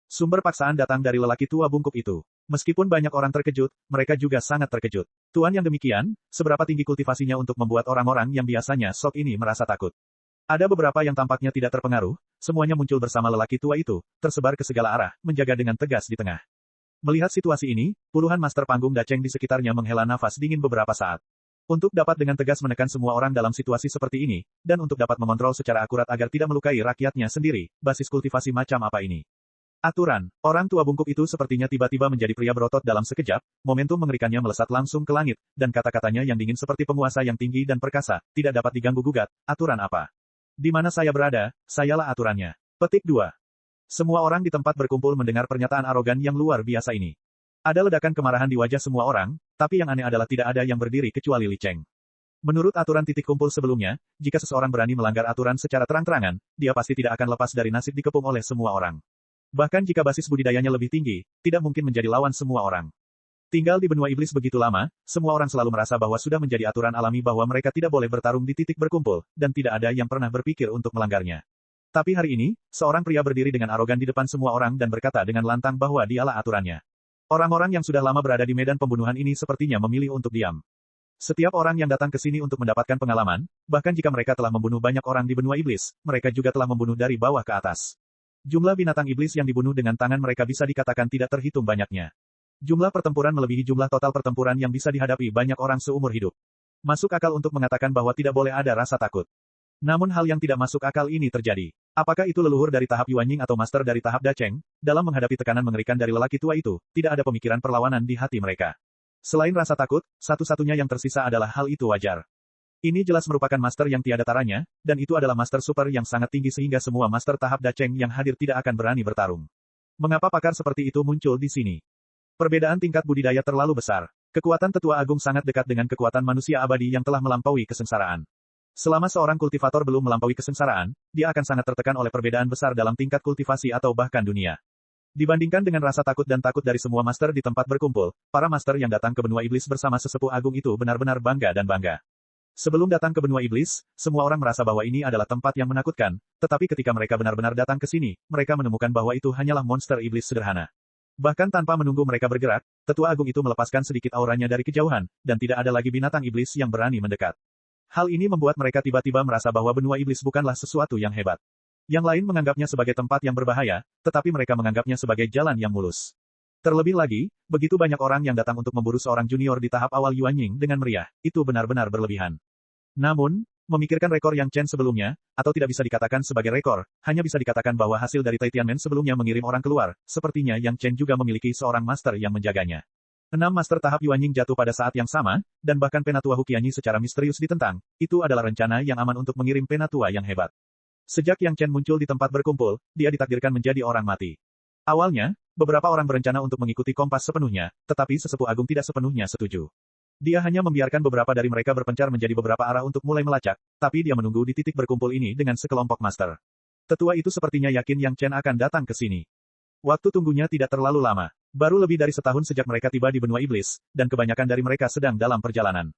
Sumber paksaan datang dari lelaki tua bungkuk itu. Meskipun banyak orang terkejut, mereka juga sangat terkejut. Tuan yang demikian, seberapa tinggi kultivasinya untuk membuat orang-orang yang biasanya sok ini merasa takut. Ada beberapa yang tampaknya tidak terpengaruh, semuanya muncul bersama lelaki tua itu, tersebar ke segala arah, menjaga dengan tegas di tengah. Melihat situasi ini, puluhan master panggung daceng di sekitarnya menghela nafas dingin beberapa saat. Untuk dapat dengan tegas menekan semua orang dalam situasi seperti ini, dan untuk dapat mengontrol secara akurat agar tidak melukai rakyatnya sendiri, basis kultivasi macam apa ini? Aturan, orang tua bungkuk itu sepertinya tiba-tiba menjadi pria berotot dalam sekejap, momentum mengerikannya melesat langsung ke langit, dan kata-katanya yang dingin seperti penguasa yang tinggi dan perkasa, tidak dapat diganggu-gugat, aturan apa? Di mana saya berada, sayalah aturannya. Petik 2. Semua orang di tempat berkumpul mendengar pernyataan arogan yang luar biasa ini. Ada ledakan kemarahan di wajah semua orang, tapi yang aneh adalah tidak ada yang berdiri kecuali Li Cheng. Menurut aturan titik kumpul sebelumnya, jika seseorang berani melanggar aturan secara terang-terangan, dia pasti tidak akan lepas dari nasib dikepung oleh semua orang. Bahkan jika basis budidayanya lebih tinggi, tidak mungkin menjadi lawan semua orang. Tinggal di benua iblis begitu lama, semua orang selalu merasa bahwa sudah menjadi aturan alami bahwa mereka tidak boleh bertarung di titik berkumpul, dan tidak ada yang pernah berpikir untuk melanggarnya. Tapi hari ini, seorang pria berdiri dengan arogan di depan semua orang dan berkata dengan lantang bahwa dialah aturannya. Orang-orang yang sudah lama berada di medan pembunuhan ini sepertinya memilih untuk diam. Setiap orang yang datang ke sini untuk mendapatkan pengalaman, bahkan jika mereka telah membunuh banyak orang di benua iblis, mereka juga telah membunuh dari bawah ke atas. Jumlah binatang iblis yang dibunuh dengan tangan mereka bisa dikatakan tidak terhitung banyaknya. Jumlah pertempuran melebihi jumlah total pertempuran yang bisa dihadapi banyak orang seumur hidup. Masuk akal untuk mengatakan bahwa tidak boleh ada rasa takut. Namun hal yang tidak masuk akal ini terjadi. Apakah itu leluhur dari tahap Yuanying atau master dari tahap Dacheng? Dalam menghadapi tekanan mengerikan dari lelaki tua itu, tidak ada pemikiran perlawanan di hati mereka. Selain rasa takut, satu-satunya yang tersisa adalah hal itu wajar. Ini jelas merupakan master yang tiada taranya, dan itu adalah master super yang sangat tinggi sehingga semua master tahap Dacheng yang hadir tidak akan berani bertarung. Mengapa pakar seperti itu muncul di sini? Perbedaan tingkat budidaya terlalu besar. Kekuatan tetua agung sangat dekat dengan kekuatan manusia abadi yang telah melampaui kesengsaraan. Selama seorang kultivator belum melampaui kesengsaraan, dia akan sangat tertekan oleh perbedaan besar dalam tingkat kultivasi atau bahkan dunia. Dibandingkan dengan rasa takut dan takut dari semua master di tempat berkumpul, para master yang datang ke benua iblis bersama sesepuh agung itu benar-benar bangga dan bangga. Sebelum datang ke benua iblis, semua orang merasa bahwa ini adalah tempat yang menakutkan, tetapi ketika mereka benar-benar datang ke sini, mereka menemukan bahwa itu hanyalah monster iblis sederhana. Bahkan tanpa menunggu mereka bergerak, tetua agung itu melepaskan sedikit auranya dari kejauhan, dan tidak ada lagi binatang iblis yang berani mendekat. Hal ini membuat mereka tiba-tiba merasa bahwa benua iblis bukanlah sesuatu yang hebat. Yang lain menganggapnya sebagai tempat yang berbahaya, tetapi mereka menganggapnya sebagai jalan yang mulus. Terlebih lagi, begitu banyak orang yang datang untuk memburu seorang junior di tahap awal Yuanying dengan meriah, itu benar-benar berlebihan. Namun, memikirkan rekor Yang Chen sebelumnya, atau tidak bisa dikatakan sebagai rekor, hanya bisa dikatakan bahwa hasil dari Tai Tianmen sebelumnya mengirim orang keluar, sepertinya Yang Chen juga memiliki seorang master yang menjaganya. 6 master tahap Yuanying jatuh pada saat yang sama, dan bahkan Penatua Huqianyi secara misterius ditentang, itu adalah rencana yang aman untuk mengirim Penatua yang hebat. Sejak Yang Chen muncul di tempat berkumpul, dia ditakdirkan menjadi orang mati. Awalnya, beberapa orang berencana untuk mengikuti kompas sepenuhnya, tetapi sesepuh agung tidak sepenuhnya setuju. Dia hanya membiarkan beberapa dari mereka berpencar menjadi beberapa arah untuk mulai melacak, tapi dia menunggu di titik berkumpul ini dengan sekelompok master. Tetua itu sepertinya yakin Yang Chen akan datang ke sini. Waktu tunggunya tidak terlalu lama. Baru lebih dari setahun sejak mereka tiba di benua iblis, dan kebanyakan dari mereka sedang dalam perjalanan.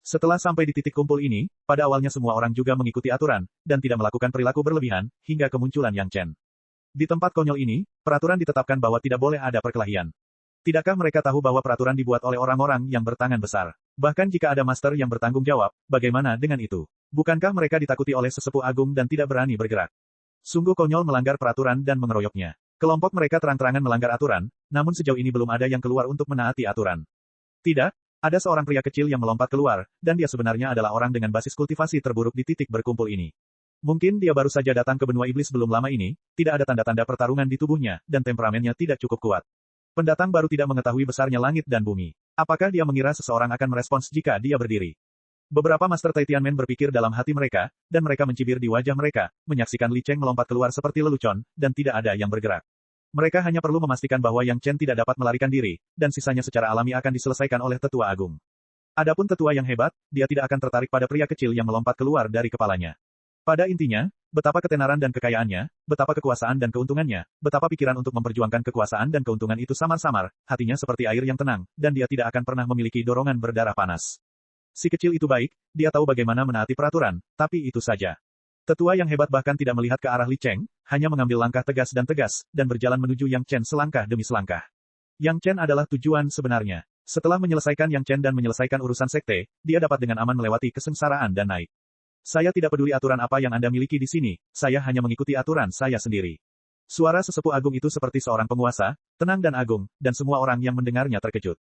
Setelah sampai di titik kumpul ini, pada awalnya semua orang juga mengikuti aturan, dan tidak melakukan perilaku berlebihan, hingga kemunculan Yang Chen. Di tempat konyol ini, peraturan ditetapkan bahwa tidak boleh ada perkelahian. Tidakkah mereka tahu bahwa peraturan dibuat oleh orang-orang yang bertangan besar? Bahkan jika ada master yang bertanggung jawab, bagaimana dengan itu? Bukankah mereka ditakuti oleh sesepuh agung dan tidak berani bergerak? Sungguh konyol melanggar peraturan dan mengeroyoknya. Kelompok mereka terang-terangan melanggar aturan, namun sejauh ini belum ada yang keluar untuk menaati aturan. Tidak, ada seorang pria kecil yang melompat keluar, dan dia sebenarnya adalah orang dengan basis kultivasi terburuk di titik berkumpul ini. Mungkin dia baru saja datang ke benua iblis belum lama ini, tidak ada tanda-tanda pertarungan di tubuhnya, dan temperamennya tidak cukup kuat. Pendatang baru tidak mengetahui besarnya langit dan bumi. Apakah dia mengira seseorang akan merespons jika dia berdiri? Beberapa master Tai Tianmen berpikir dalam hati mereka, dan mereka mencibir di wajah mereka, menyaksikan Li Cheng melompat keluar seperti lelucon, dan tidak ada yang bergerak. Mereka hanya perlu memastikan bahwa Yang Chen tidak dapat melarikan diri, dan sisanya secara alami akan diselesaikan oleh tetua agung. Adapun tetua yang hebat, dia tidak akan tertarik pada pria kecil yang melompat keluar dari kepalanya. Pada intinya, betapa ketenaran dan kekayaannya, betapa kekuasaan dan keuntungannya, betapa pikiran untuk memperjuangkan kekuasaan dan keuntungan itu samar-samar, hatinya seperti air yang tenang, dan dia tidak akan pernah memiliki dorongan berdarah panas. Si kecil itu baik, dia tahu bagaimana menaati peraturan, tapi itu saja. Tetua yang hebat bahkan tidak melihat ke arah Li Cheng, hanya mengambil langkah tegas, dan berjalan menuju Yang Chen selangkah demi selangkah. Yang Chen adalah tujuan sebenarnya. Setelah menyelesaikan Yang Chen dan menyelesaikan urusan sekte, dia dapat dengan aman melewati kesengsaraan dan naik. Saya tidak peduli aturan apa yang Anda miliki di sini, saya hanya mengikuti aturan saya sendiri. Suara sesepuh agung itu seperti seorang penguasa, tenang dan agung, dan semua orang yang mendengarnya terkejut.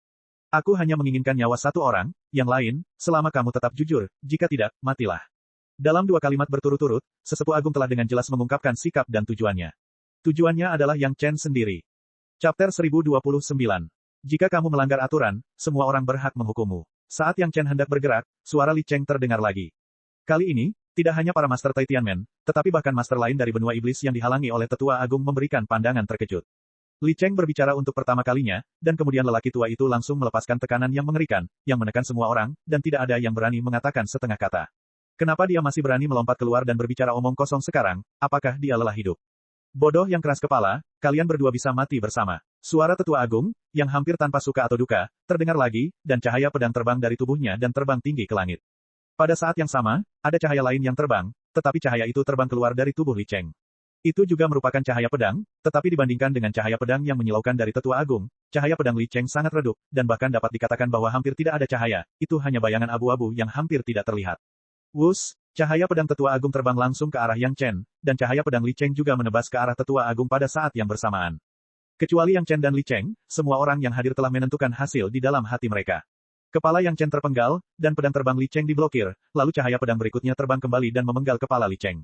Aku hanya menginginkan nyawa satu orang, yang lain, selama kamu tetap jujur, jika tidak, matilah. Dalam 2 kalimat berturut-turut, sesepuh agung telah dengan jelas mengungkapkan sikap dan tujuannya. Tujuannya adalah Yang Chen sendiri. Chapter 1029. Jika kamu melanggar aturan, semua orang berhak menghukummu. Saat Yang Chen hendak bergerak, suara Li Cheng terdengar lagi. Kali ini, tidak hanya para master Tai Tianmen, tetapi bahkan master lain dari benua iblis yang dihalangi oleh tetua agung memberikan pandangan terkejut. Li Cheng berbicara untuk pertama kalinya, dan kemudian lelaki tua itu langsung melepaskan tekanan yang mengerikan, yang menekan semua orang, dan tidak ada yang berani mengatakan setengah kata. Kenapa dia masih berani melompat keluar dan berbicara omong kosong sekarang? Apakah dia lelah hidup? Bodoh yang keras kepala, kalian berdua bisa mati bersama. Suara tetua agung, yang hampir tanpa suka atau duka, terdengar lagi, dan cahaya pedang terbang dari tubuhnya dan terbang tinggi ke langit. Pada saat yang sama, ada cahaya lain yang terbang, tetapi cahaya itu terbang keluar dari tubuh Li Cheng. Itu juga merupakan cahaya pedang, tetapi dibandingkan dengan cahaya pedang yang menyilaukan dari tetua agung, cahaya pedang Li Cheng sangat redup, dan bahkan dapat dikatakan bahwa hampir tidak ada cahaya, itu hanya bayangan abu-abu yang hampir tidak terlihat. Wus, cahaya pedang tetua agung terbang langsung ke arah Yang Chen, dan cahaya pedang Li Cheng juga menebas ke arah tetua agung pada saat yang bersamaan. Kecuali Yang Chen dan Li Cheng, semua orang yang hadir telah menentukan hasil di dalam hati mereka. Kepala Yang Chen terpenggal, dan pedang terbang Li Cheng diblokir, lalu cahaya pedang berikutnya terbang kembali dan memenggal kepala Li Cheng.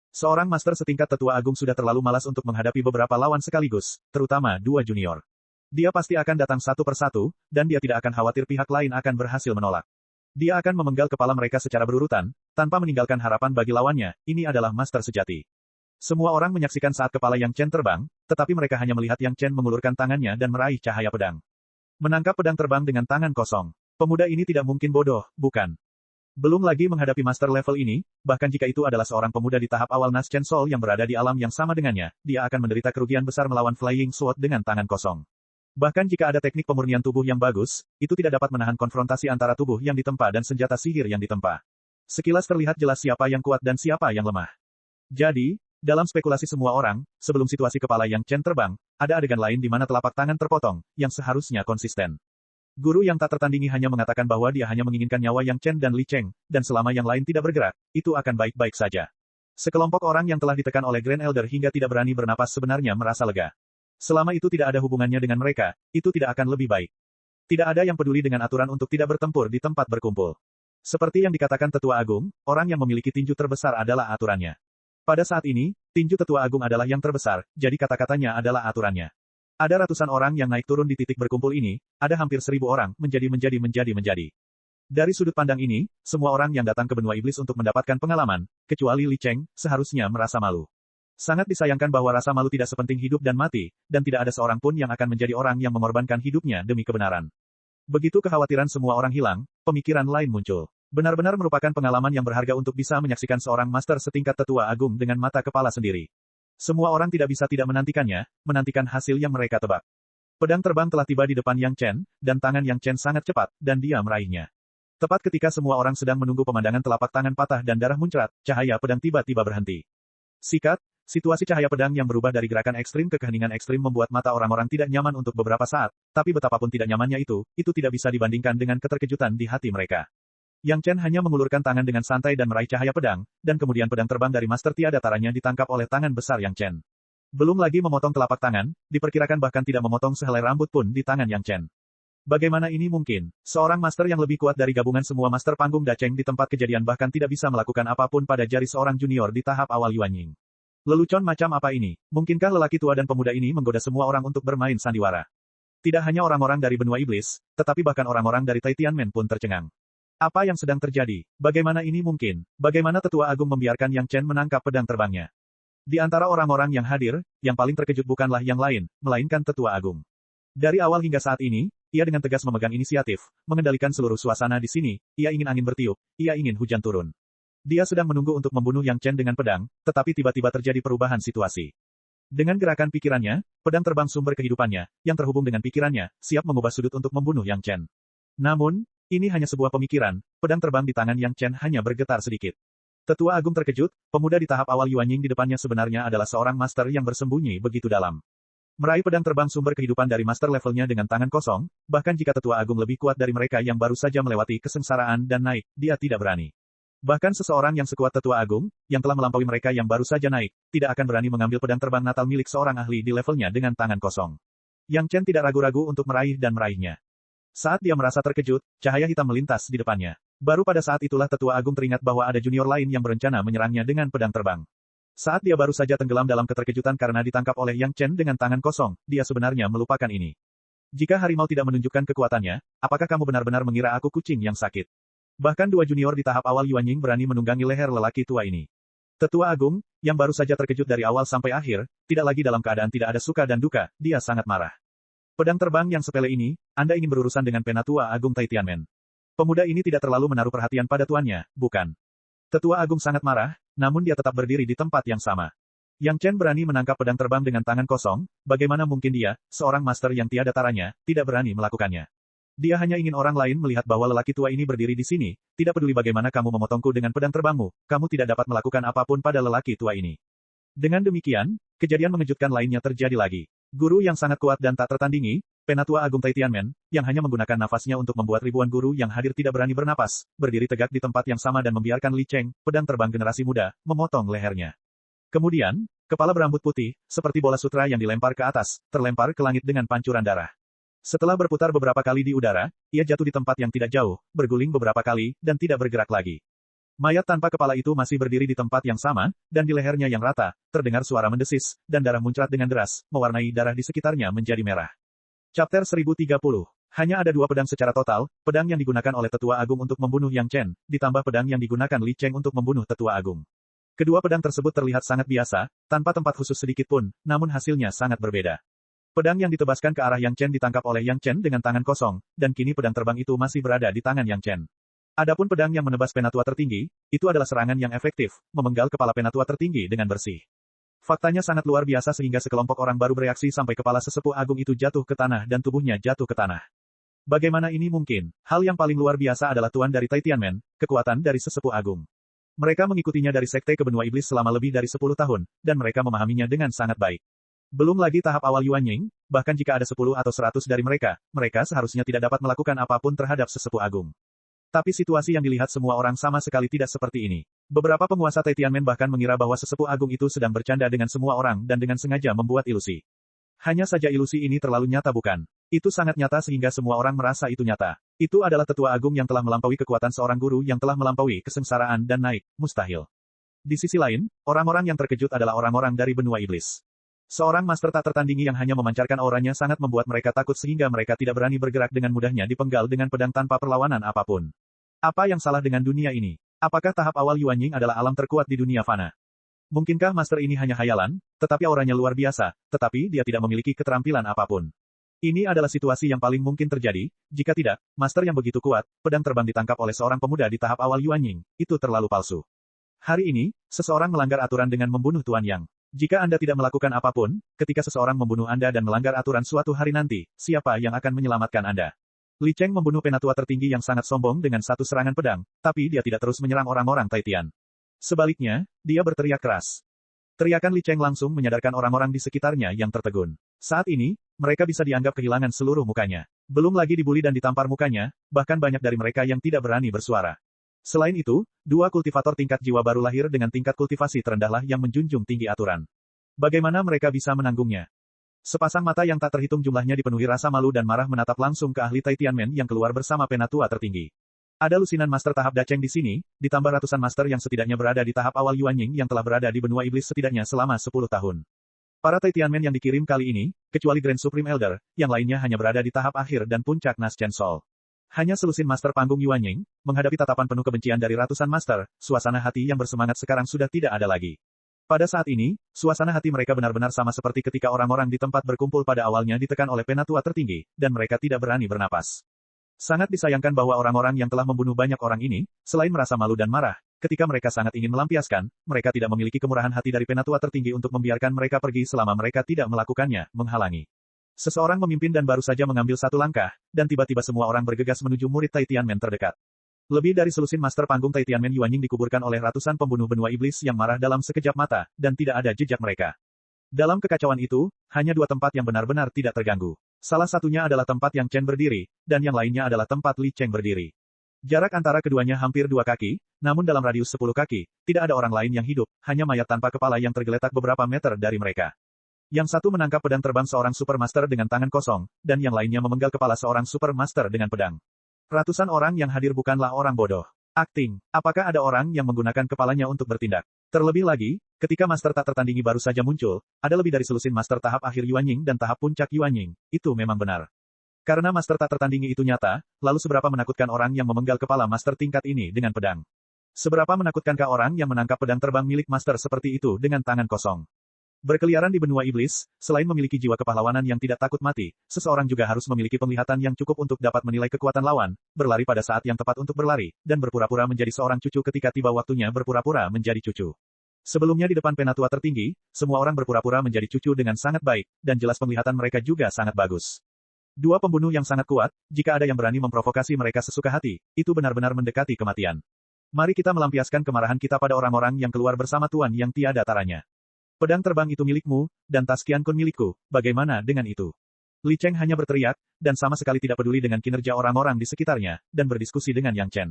Seorang master setingkat tetua agung sudah terlalu malas untuk menghadapi beberapa lawan sekaligus, terutama dua junior. Dia pasti akan datang satu persatu, dan dia tidak akan khawatir pihak lain akan berhasil menolak. Dia akan memenggal kepala mereka secara berurutan, tanpa meninggalkan harapan bagi lawannya. Ini adalah master sejati. Semua orang menyaksikan saat kepala Yang Chen terbang, tetapi mereka hanya melihat Yang Chen mengulurkan tangannya dan meraih cahaya pedang. Menangkap pedang terbang dengan tangan kosong. Pemuda ini tidak mungkin bodoh, bukan? Belum lagi menghadapi master level ini, bahkan jika itu adalah seorang pemuda di tahap awal Nas Chen Soul yang berada di alam yang sama dengannya, dia akan menderita kerugian besar melawan Flying Sword dengan tangan kosong. Bahkan jika ada teknik pemurnian tubuh yang bagus, itu tidak dapat menahan konfrontasi antara tubuh yang ditempa dan senjata sihir yang ditempa. Sekilas terlihat jelas siapa yang kuat dan siapa yang lemah. Jadi, dalam spekulasi semua orang, sebelum situasi kepala Yang Chen terbang, ada adegan lain di mana telapak tangan terpotong, yang seharusnya konsisten. Guru yang tak tertandingi hanya mengatakan bahwa dia hanya menginginkan nyawa Yang Chen dan Li Cheng, dan selama yang lain tidak bergerak, itu akan baik-baik saja. Sekelompok orang yang telah ditekan oleh Grand Elder hingga tidak berani bernapas sebenarnya merasa lega. Selama itu tidak ada hubungannya dengan mereka, itu tidak akan lebih baik. Tidak ada yang peduli dengan aturan untuk tidak bertempur di tempat berkumpul. Seperti yang dikatakan Tetua Agung, orang yang memiliki tinju terbesar adalah aturannya. Pada saat ini, tinju Tetua Agung adalah yang terbesar, jadi kata-katanya adalah aturannya. Ada ratusan orang yang naik turun di titik berkumpul ini, ada hampir 1000 orang, menjadi. Dari sudut pandang ini, semua orang yang datang ke benua iblis untuk mendapatkan pengalaman, kecuali Li Cheng, seharusnya merasa malu. Sangat disayangkan bahwa rasa malu tidak sepenting hidup dan mati, dan tidak ada seorang pun yang akan menjadi orang yang mengorbankan hidupnya demi kebenaran. Begitu kekhawatiran semua orang hilang, pemikiran lain muncul. Benar-benar merupakan pengalaman yang berharga untuk bisa menyaksikan seorang master setingkat Tetua Agung dengan mata kepala sendiri. Semua orang tidak bisa tidak menantikannya, menantikan hasil yang mereka tebak. Pedang terbang telah tiba di depan Yang Chen, dan tangan Yang Chen sangat cepat, dan dia meraihnya. Tepat ketika semua orang sedang menunggu pemandangan telapak tangan patah dan darah muncrat, cahaya pedang tiba-tiba berhenti. Sikat, situasi cahaya pedang yang berubah dari gerakan ekstrim ke keheningan ekstrim membuat mata orang-orang tidak nyaman untuk beberapa saat, tapi betapapun tidak nyamannya itu tidak bisa dibandingkan dengan keterkejutan di hati mereka. Yang Chen hanya mengulurkan tangan dengan santai dan meraih cahaya pedang, dan kemudian pedang terbang dari master tiada taranya ditangkap oleh tangan besar Yang Chen. Belum lagi memotong telapak tangan, diperkirakan bahkan tidak memotong sehelai rambut pun di tangan Yang Chen. Bagaimana ini mungkin? Seorang master yang lebih kuat dari gabungan semua master panggung Dacheng di tempat kejadian bahkan tidak bisa melakukan apapun pada jari seorang junior di tahap awal Yuan Ying. Lelucon macam apa ini? Mungkinkah lelaki tua dan pemuda ini menggoda semua orang untuk bermain sandiwara? Tidak hanya orang-orang dari benua iblis, tetapi bahkan orang-orang dari Tai Tianmen pun tercengang. Apa yang sedang terjadi? Bagaimana ini mungkin? Bagaimana Tetua Agung membiarkan Yang Chen menangkap pedang terbangnya? Di antara orang-orang yang hadir, yang paling terkejut bukanlah yang lain, melainkan Tetua Agung. Dari awal hingga saat ini, ia dengan tegas memegang inisiatif, mengendalikan seluruh suasana di sini, ia ingin angin bertiup, ia ingin hujan turun. Dia sedang menunggu untuk membunuh Yang Chen dengan pedang, tetapi tiba-tiba terjadi perubahan situasi. Dengan gerakan pikirannya, pedang terbang sumber kehidupannya, yang terhubung dengan pikirannya, siap mengubah sudut untuk membunuh Yang Chen. Namun, ini hanya sebuah pemikiran, pedang terbang di tangan Yang Chen hanya bergetar sedikit. Tetua Agung terkejut, pemuda di tahap awal Yuan Ying di depannya sebenarnya adalah seorang master yang bersembunyi begitu dalam. Meraih pedang terbang sumber kehidupan dari master levelnya dengan tangan kosong, bahkan jika Tetua Agung lebih kuat dari mereka yang baru saja melewati kesengsaraan dan naik, dia tidak berani. Bahkan seseorang yang sekuat Tetua Agung, yang telah melampaui mereka yang baru saja naik, tidak akan berani mengambil pedang terbang natal milik seorang ahli di levelnya dengan tangan kosong. Yang Chen tidak ragu-ragu untuk meraih dan meraihnya. Saat dia merasa terkejut, cahaya hitam melintas di depannya. Baru pada saat itulah Tetua Agung teringat bahwa ada junior lain yang berencana menyerangnya dengan pedang terbang. Saat dia baru saja tenggelam dalam keterkejutan karena ditangkap oleh Yang Chen dengan tangan kosong, dia sebenarnya melupakan ini. Jika harimau tidak menunjukkan kekuatannya, apakah kamu benar-benar mengira aku kucing yang sakit? Bahkan dua junior di tahap awal Yuan Ying berani menunggangi leher lelaki tua ini. Tetua Agung, yang baru saja terkejut dari awal sampai akhir, tidak lagi dalam keadaan tidak ada suka dan duka, dia sangat marah. Pedang terbang yang sepele ini, Anda ingin berurusan dengan Penatua Agung Tai Tianmen. Pemuda ini tidak terlalu menaruh perhatian pada tuannya, bukan? Tetua Agung sangat marah, namun dia tetap berdiri di tempat yang sama. Yang Chen berani menangkap pedang terbang dengan tangan kosong, bagaimana mungkin dia, seorang master yang tiada taranya, tidak berani melakukannya. Dia hanya ingin orang lain melihat bahwa lelaki tua ini berdiri di sini, tidak peduli bagaimana kamu memotongku dengan pedang terbangmu, kamu tidak dapat melakukan apapun pada lelaki tua ini. Dengan demikian, kejadian mengejutkan lainnya terjadi lagi. Guru yang sangat kuat dan tak tertandingi, Penatua Agung Tai Tianmen, yang hanya menggunakan nafasnya untuk membuat ribuan guru yang hadir tidak berani bernapas, berdiri tegak di tempat yang sama dan membiarkan Li Cheng, pedang terbang generasi muda, memotong lehernya. Kemudian, kepala berambut putih, seperti bola sutra yang dilempar ke atas, terlempar ke langit dengan pancuran darah. Setelah berputar beberapa kali di udara, ia jatuh di tempat yang tidak jauh, berguling beberapa kali, dan tidak bergerak lagi. Mayat tanpa kepala itu masih berdiri di tempat yang sama, dan di lehernya yang rata, terdengar suara mendesis, dan darah muncrat dengan deras, mewarnai darah di sekitarnya menjadi merah. Chapter 1030. Hanya ada 2 pedang secara total, pedang yang digunakan oleh Tetua Agung untuk membunuh Yang Chen, ditambah pedang yang digunakan Li Cheng untuk membunuh Tetua Agung. Kedua pedang tersebut terlihat sangat biasa, tanpa tempat khusus sedikit pun, namun hasilnya sangat berbeda. Pedang yang ditebaskan ke arah Yang Chen ditangkap oleh Yang Chen dengan tangan kosong, dan kini pedang terbang itu masih berada di tangan Yang Chen. Adapun pedang yang menebas penatua tertinggi, itu adalah serangan yang efektif, memenggal kepala penatua tertinggi dengan bersih. Faktanya sangat luar biasa sehingga sekelompok orang baru bereaksi sampai kepala sesepuh agung itu jatuh ke tanah dan tubuhnya jatuh ke tanah. Bagaimana ini mungkin? Hal yang paling luar biasa adalah Tuan dari Tianmen, kekuatan dari sesepuh agung. Mereka mengikutinya dari sekte ke benua iblis selama lebih dari 10 tahun, dan mereka memahaminya dengan sangat baik. Belum lagi tahap awal Yuan Ying, bahkan jika ada 10 atau 100 dari mereka, mereka seharusnya tidak dapat melakukan apapun terhadap sesepuh agung. Tapi situasi yang dilihat semua orang sama sekali tidak seperti ini. Beberapa penguasa Tianmen bahkan mengira bahwa sesepuh agung itu sedang bercanda dengan semua orang dan dengan sengaja membuat ilusi. Hanya saja ilusi ini terlalu nyata bukan? Itu sangat nyata sehingga semua orang merasa itu nyata. Itu adalah Tetua Agung yang telah melampaui kekuatan seorang guru yang telah melampaui kesengsaraan dan naik, mustahil. Di sisi lain, orang-orang yang terkejut adalah orang-orang dari benua iblis. Seorang master tak tertandingi yang hanya memancarkan auranya sangat membuat mereka takut sehingga mereka tidak berani bergerak dengan mudahnya dipenggal dengan pedang tanpa perlawanan apapun. Apa yang salah dengan dunia ini? Apakah tahap awal Yuan Ying adalah alam terkuat di dunia fana? Mungkinkah master ini hanya hayalan, tetapi auranya luar biasa, tetapi dia tidak memiliki keterampilan apapun? Ini adalah situasi yang paling mungkin terjadi, jika tidak, master yang begitu kuat, pedang terbang ditangkap oleh seorang pemuda di tahap awal Yuan Ying, itu terlalu palsu. Hari ini, seseorang melanggar aturan dengan membunuh Tuan Yang. Jika Anda tidak melakukan apapun, ketika seseorang membunuh Anda dan melanggar aturan suatu hari nanti, siapa yang akan menyelamatkan Anda? Li Cheng membunuh penatua tertinggi yang sangat sombong dengan satu serangan pedang, tapi dia tidak terus menyerang orang-orang Taitian. Sebaliknya, dia berteriak keras. Teriakan Li Cheng langsung menyadarkan orang-orang di sekitarnya yang tertegun. Saat ini, mereka bisa dianggap kehilangan seluruh mukanya. Belum lagi dibuli dan ditampar mukanya, bahkan banyak dari mereka yang tidak berani bersuara. Selain itu, 2 kultivator tingkat jiwa baru lahir dengan tingkat kultivasi terendahlah yang menjunjung tinggi aturan. Bagaimana mereka bisa menanggungnya? Sepasang mata yang tak terhitung jumlahnya dipenuhi rasa malu dan marah menatap langsung ke ahli Tianmen yang keluar bersama penatua tertinggi. Ada lusinan master tahap Dacheng di sini, ditambah ratusan master yang setidaknya berada di tahap awal Yuan Ying yang telah berada di benua iblis setidaknya selama 10 tahun. Para Tianmen yang dikirim kali ini, kecuali Grand Supreme Elder, yang lainnya hanya berada di tahap akhir dan puncak Nas Chen Sol. Hanya selusin master panggung Yuan Ying, menghadapi tatapan penuh kebencian dari ratusan master, suasana hati yang bersemangat sekarang sudah tidak ada lagi. Pada saat ini, suasana hati mereka benar-benar sama seperti ketika orang-orang di tempat berkumpul pada awalnya ditekan oleh penatua tertinggi, dan mereka tidak berani bernapas. Sangat disayangkan bahwa orang-orang yang telah membunuh banyak orang ini, selain merasa malu dan marah, ketika mereka sangat ingin melampiaskan, mereka tidak memiliki kemurahan hati dari penatua tertinggi untuk membiarkan mereka pergi selama mereka tidak melakukannya, menghalangi. Seseorang memimpin dan baru saja mengambil satu langkah, dan tiba-tiba semua orang bergegas menuju murid Tianmen terdekat. Lebih dari selusin master panggung Tianmen Yuan Ying dikuburkan oleh ratusan pembunuh benua iblis yang marah dalam sekejap mata, dan tidak ada jejak mereka. Dalam kekacauan itu, hanya 2 tempat yang benar-benar tidak terganggu. Salah satunya adalah tempat yang Chen berdiri, dan yang lainnya adalah tempat Li Cheng berdiri. Jarak antara keduanya hampir 2 kaki, namun dalam radius 10 kaki, tidak ada orang lain yang hidup, hanya mayat tanpa kepala yang tergeletak beberapa meter dari mereka. Yang satu menangkap pedang terbang seorang supermaster dengan tangan kosong, dan yang lainnya memenggal kepala seorang supermaster dengan pedang. Ratusan orang yang hadir bukanlah orang bodoh. Akting, apakah ada orang yang menggunakan kepalanya untuk bertindak? Terlebih lagi, ketika master tak tertandingi baru saja muncul, ada lebih dari selusin master tahap akhir Yuan Ying dan tahap puncak Yuan Ying, itu memang benar. Karena master tak tertandingi itu nyata, lalu seberapa menakutkan orang yang memenggal kepala master tingkat ini dengan pedang? Seberapa menakutkankah orang yang menangkap pedang terbang milik master seperti itu dengan tangan kosong? Berkeliaran di benua iblis, selain memiliki jiwa kepahlawanan yang tidak takut mati, seseorang juga harus memiliki penglihatan yang cukup untuk dapat menilai kekuatan lawan, berlari pada saat yang tepat untuk berlari, dan berpura-pura menjadi seorang cucu ketika tiba waktunya berpura-pura menjadi cucu. Sebelumnya di depan penatua tertinggi, semua orang berpura-pura menjadi cucu dengan sangat baik, dan jelas penglihatan mereka juga sangat bagus. 2 pembunuh yang sangat kuat, jika ada yang berani memprovokasi mereka sesuka hati, itu benar-benar mendekati kematian. Mari kita melampiaskan kemarahan kita pada orang-orang yang keluar bersama Tuan yang tiada taranya. Pedang terbang itu milikmu, dan tas Qian Kun milikku, bagaimana dengan itu? Li Cheng hanya berteriak, dan sama sekali tidak peduli dengan kinerja orang-orang di sekitarnya, dan berdiskusi dengan Yang Chen.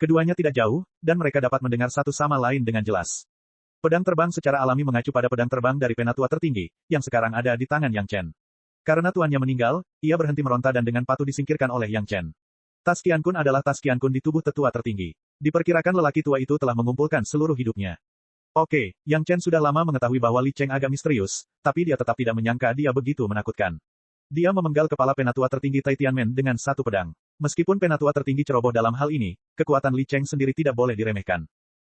Keduanya tidak jauh, dan mereka dapat mendengar satu sama lain dengan jelas. Pedang terbang secara alami mengacu pada pedang terbang dari penatua tertinggi, yang sekarang ada di tangan Yang Chen. Karena tuannya meninggal, ia berhenti meronta dan dengan patuh disingkirkan oleh Yang Chen. Tas Qiankun adalah tas Qiankun di tubuh tetua tertinggi. Diperkirakan lelaki tua itu telah mengumpulkan seluruh hidupnya. Oke, Yang Chen sudah lama mengetahui bahwa Li Cheng agak misterius, tapi dia tetap tidak menyangka dia begitu menakutkan. Dia memenggal kepala penatua tertinggi Tai Tianmen dengan satu pedang. Meskipun penatua tertinggi ceroboh dalam hal ini, kekuatan Li Cheng sendiri tidak boleh diremehkan.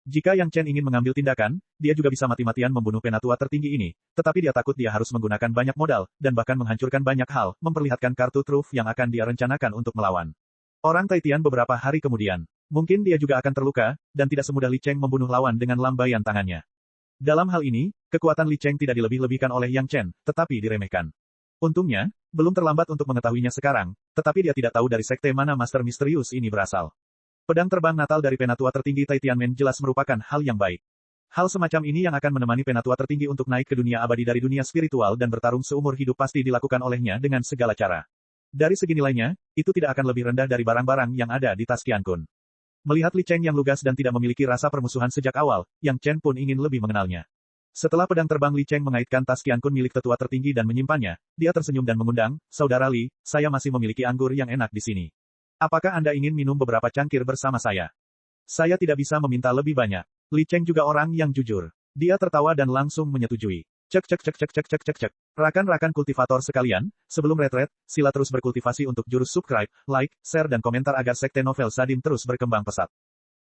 Jika Yang Chen ingin mengambil tindakan, dia juga bisa mati-matian membunuh penatua tertinggi ini, tetapi dia takut dia harus menggunakan banyak modal, dan bahkan menghancurkan banyak hal, memperlihatkan kartu truf yang akan dia rencanakan untuk melawan orang Tai Tian beberapa hari kemudian. Mungkin dia juga akan terluka, dan tidak semudah Li Cheng membunuh lawan dengan lambaian tangannya. Dalam hal ini, kekuatan Li Cheng tidak dilebih-lebihkan oleh Yang Chen, tetapi diremehkan. Untungnya, belum terlambat untuk mengetahuinya sekarang, tetapi dia tidak tahu dari sekte mana Master Misterius ini berasal. Pedang terbang Natal dari penatua tertinggi Tai Tianmen jelas merupakan hal yang baik. Hal semacam ini yang akan menemani penatua tertinggi untuk naik ke dunia abadi dari dunia spiritual dan bertarung seumur hidup pasti dilakukan olehnya dengan segala cara. Dari segi nilainya, itu tidak akan lebih rendah dari barang-barang yang ada di tas Qiankun. Melihat Li Cheng yang lugas dan tidak memiliki rasa permusuhan sejak awal, Yang Chen pun ingin lebih mengenalnya. Setelah pedang terbang Li Cheng mengaitkan tas Qiankun milik tetua tertinggi dan menyimpannya, dia tersenyum dan mengundang, "Saudara Li, saya masih memiliki anggur yang enak di sini. Apakah Anda ingin minum beberapa cangkir bersama saya? Saya tidak bisa meminta lebih banyak." Li Cheng juga orang yang jujur. Dia tertawa dan langsung menyetujui. Cek cek cek cek cek cek cek cek. Rakan-rakan kultivator sekalian, sebelum retret, sila terus berkultivasi untuk jurus subscribe, like, share dan komentar agar sekte novel Sadim terus berkembang pesat.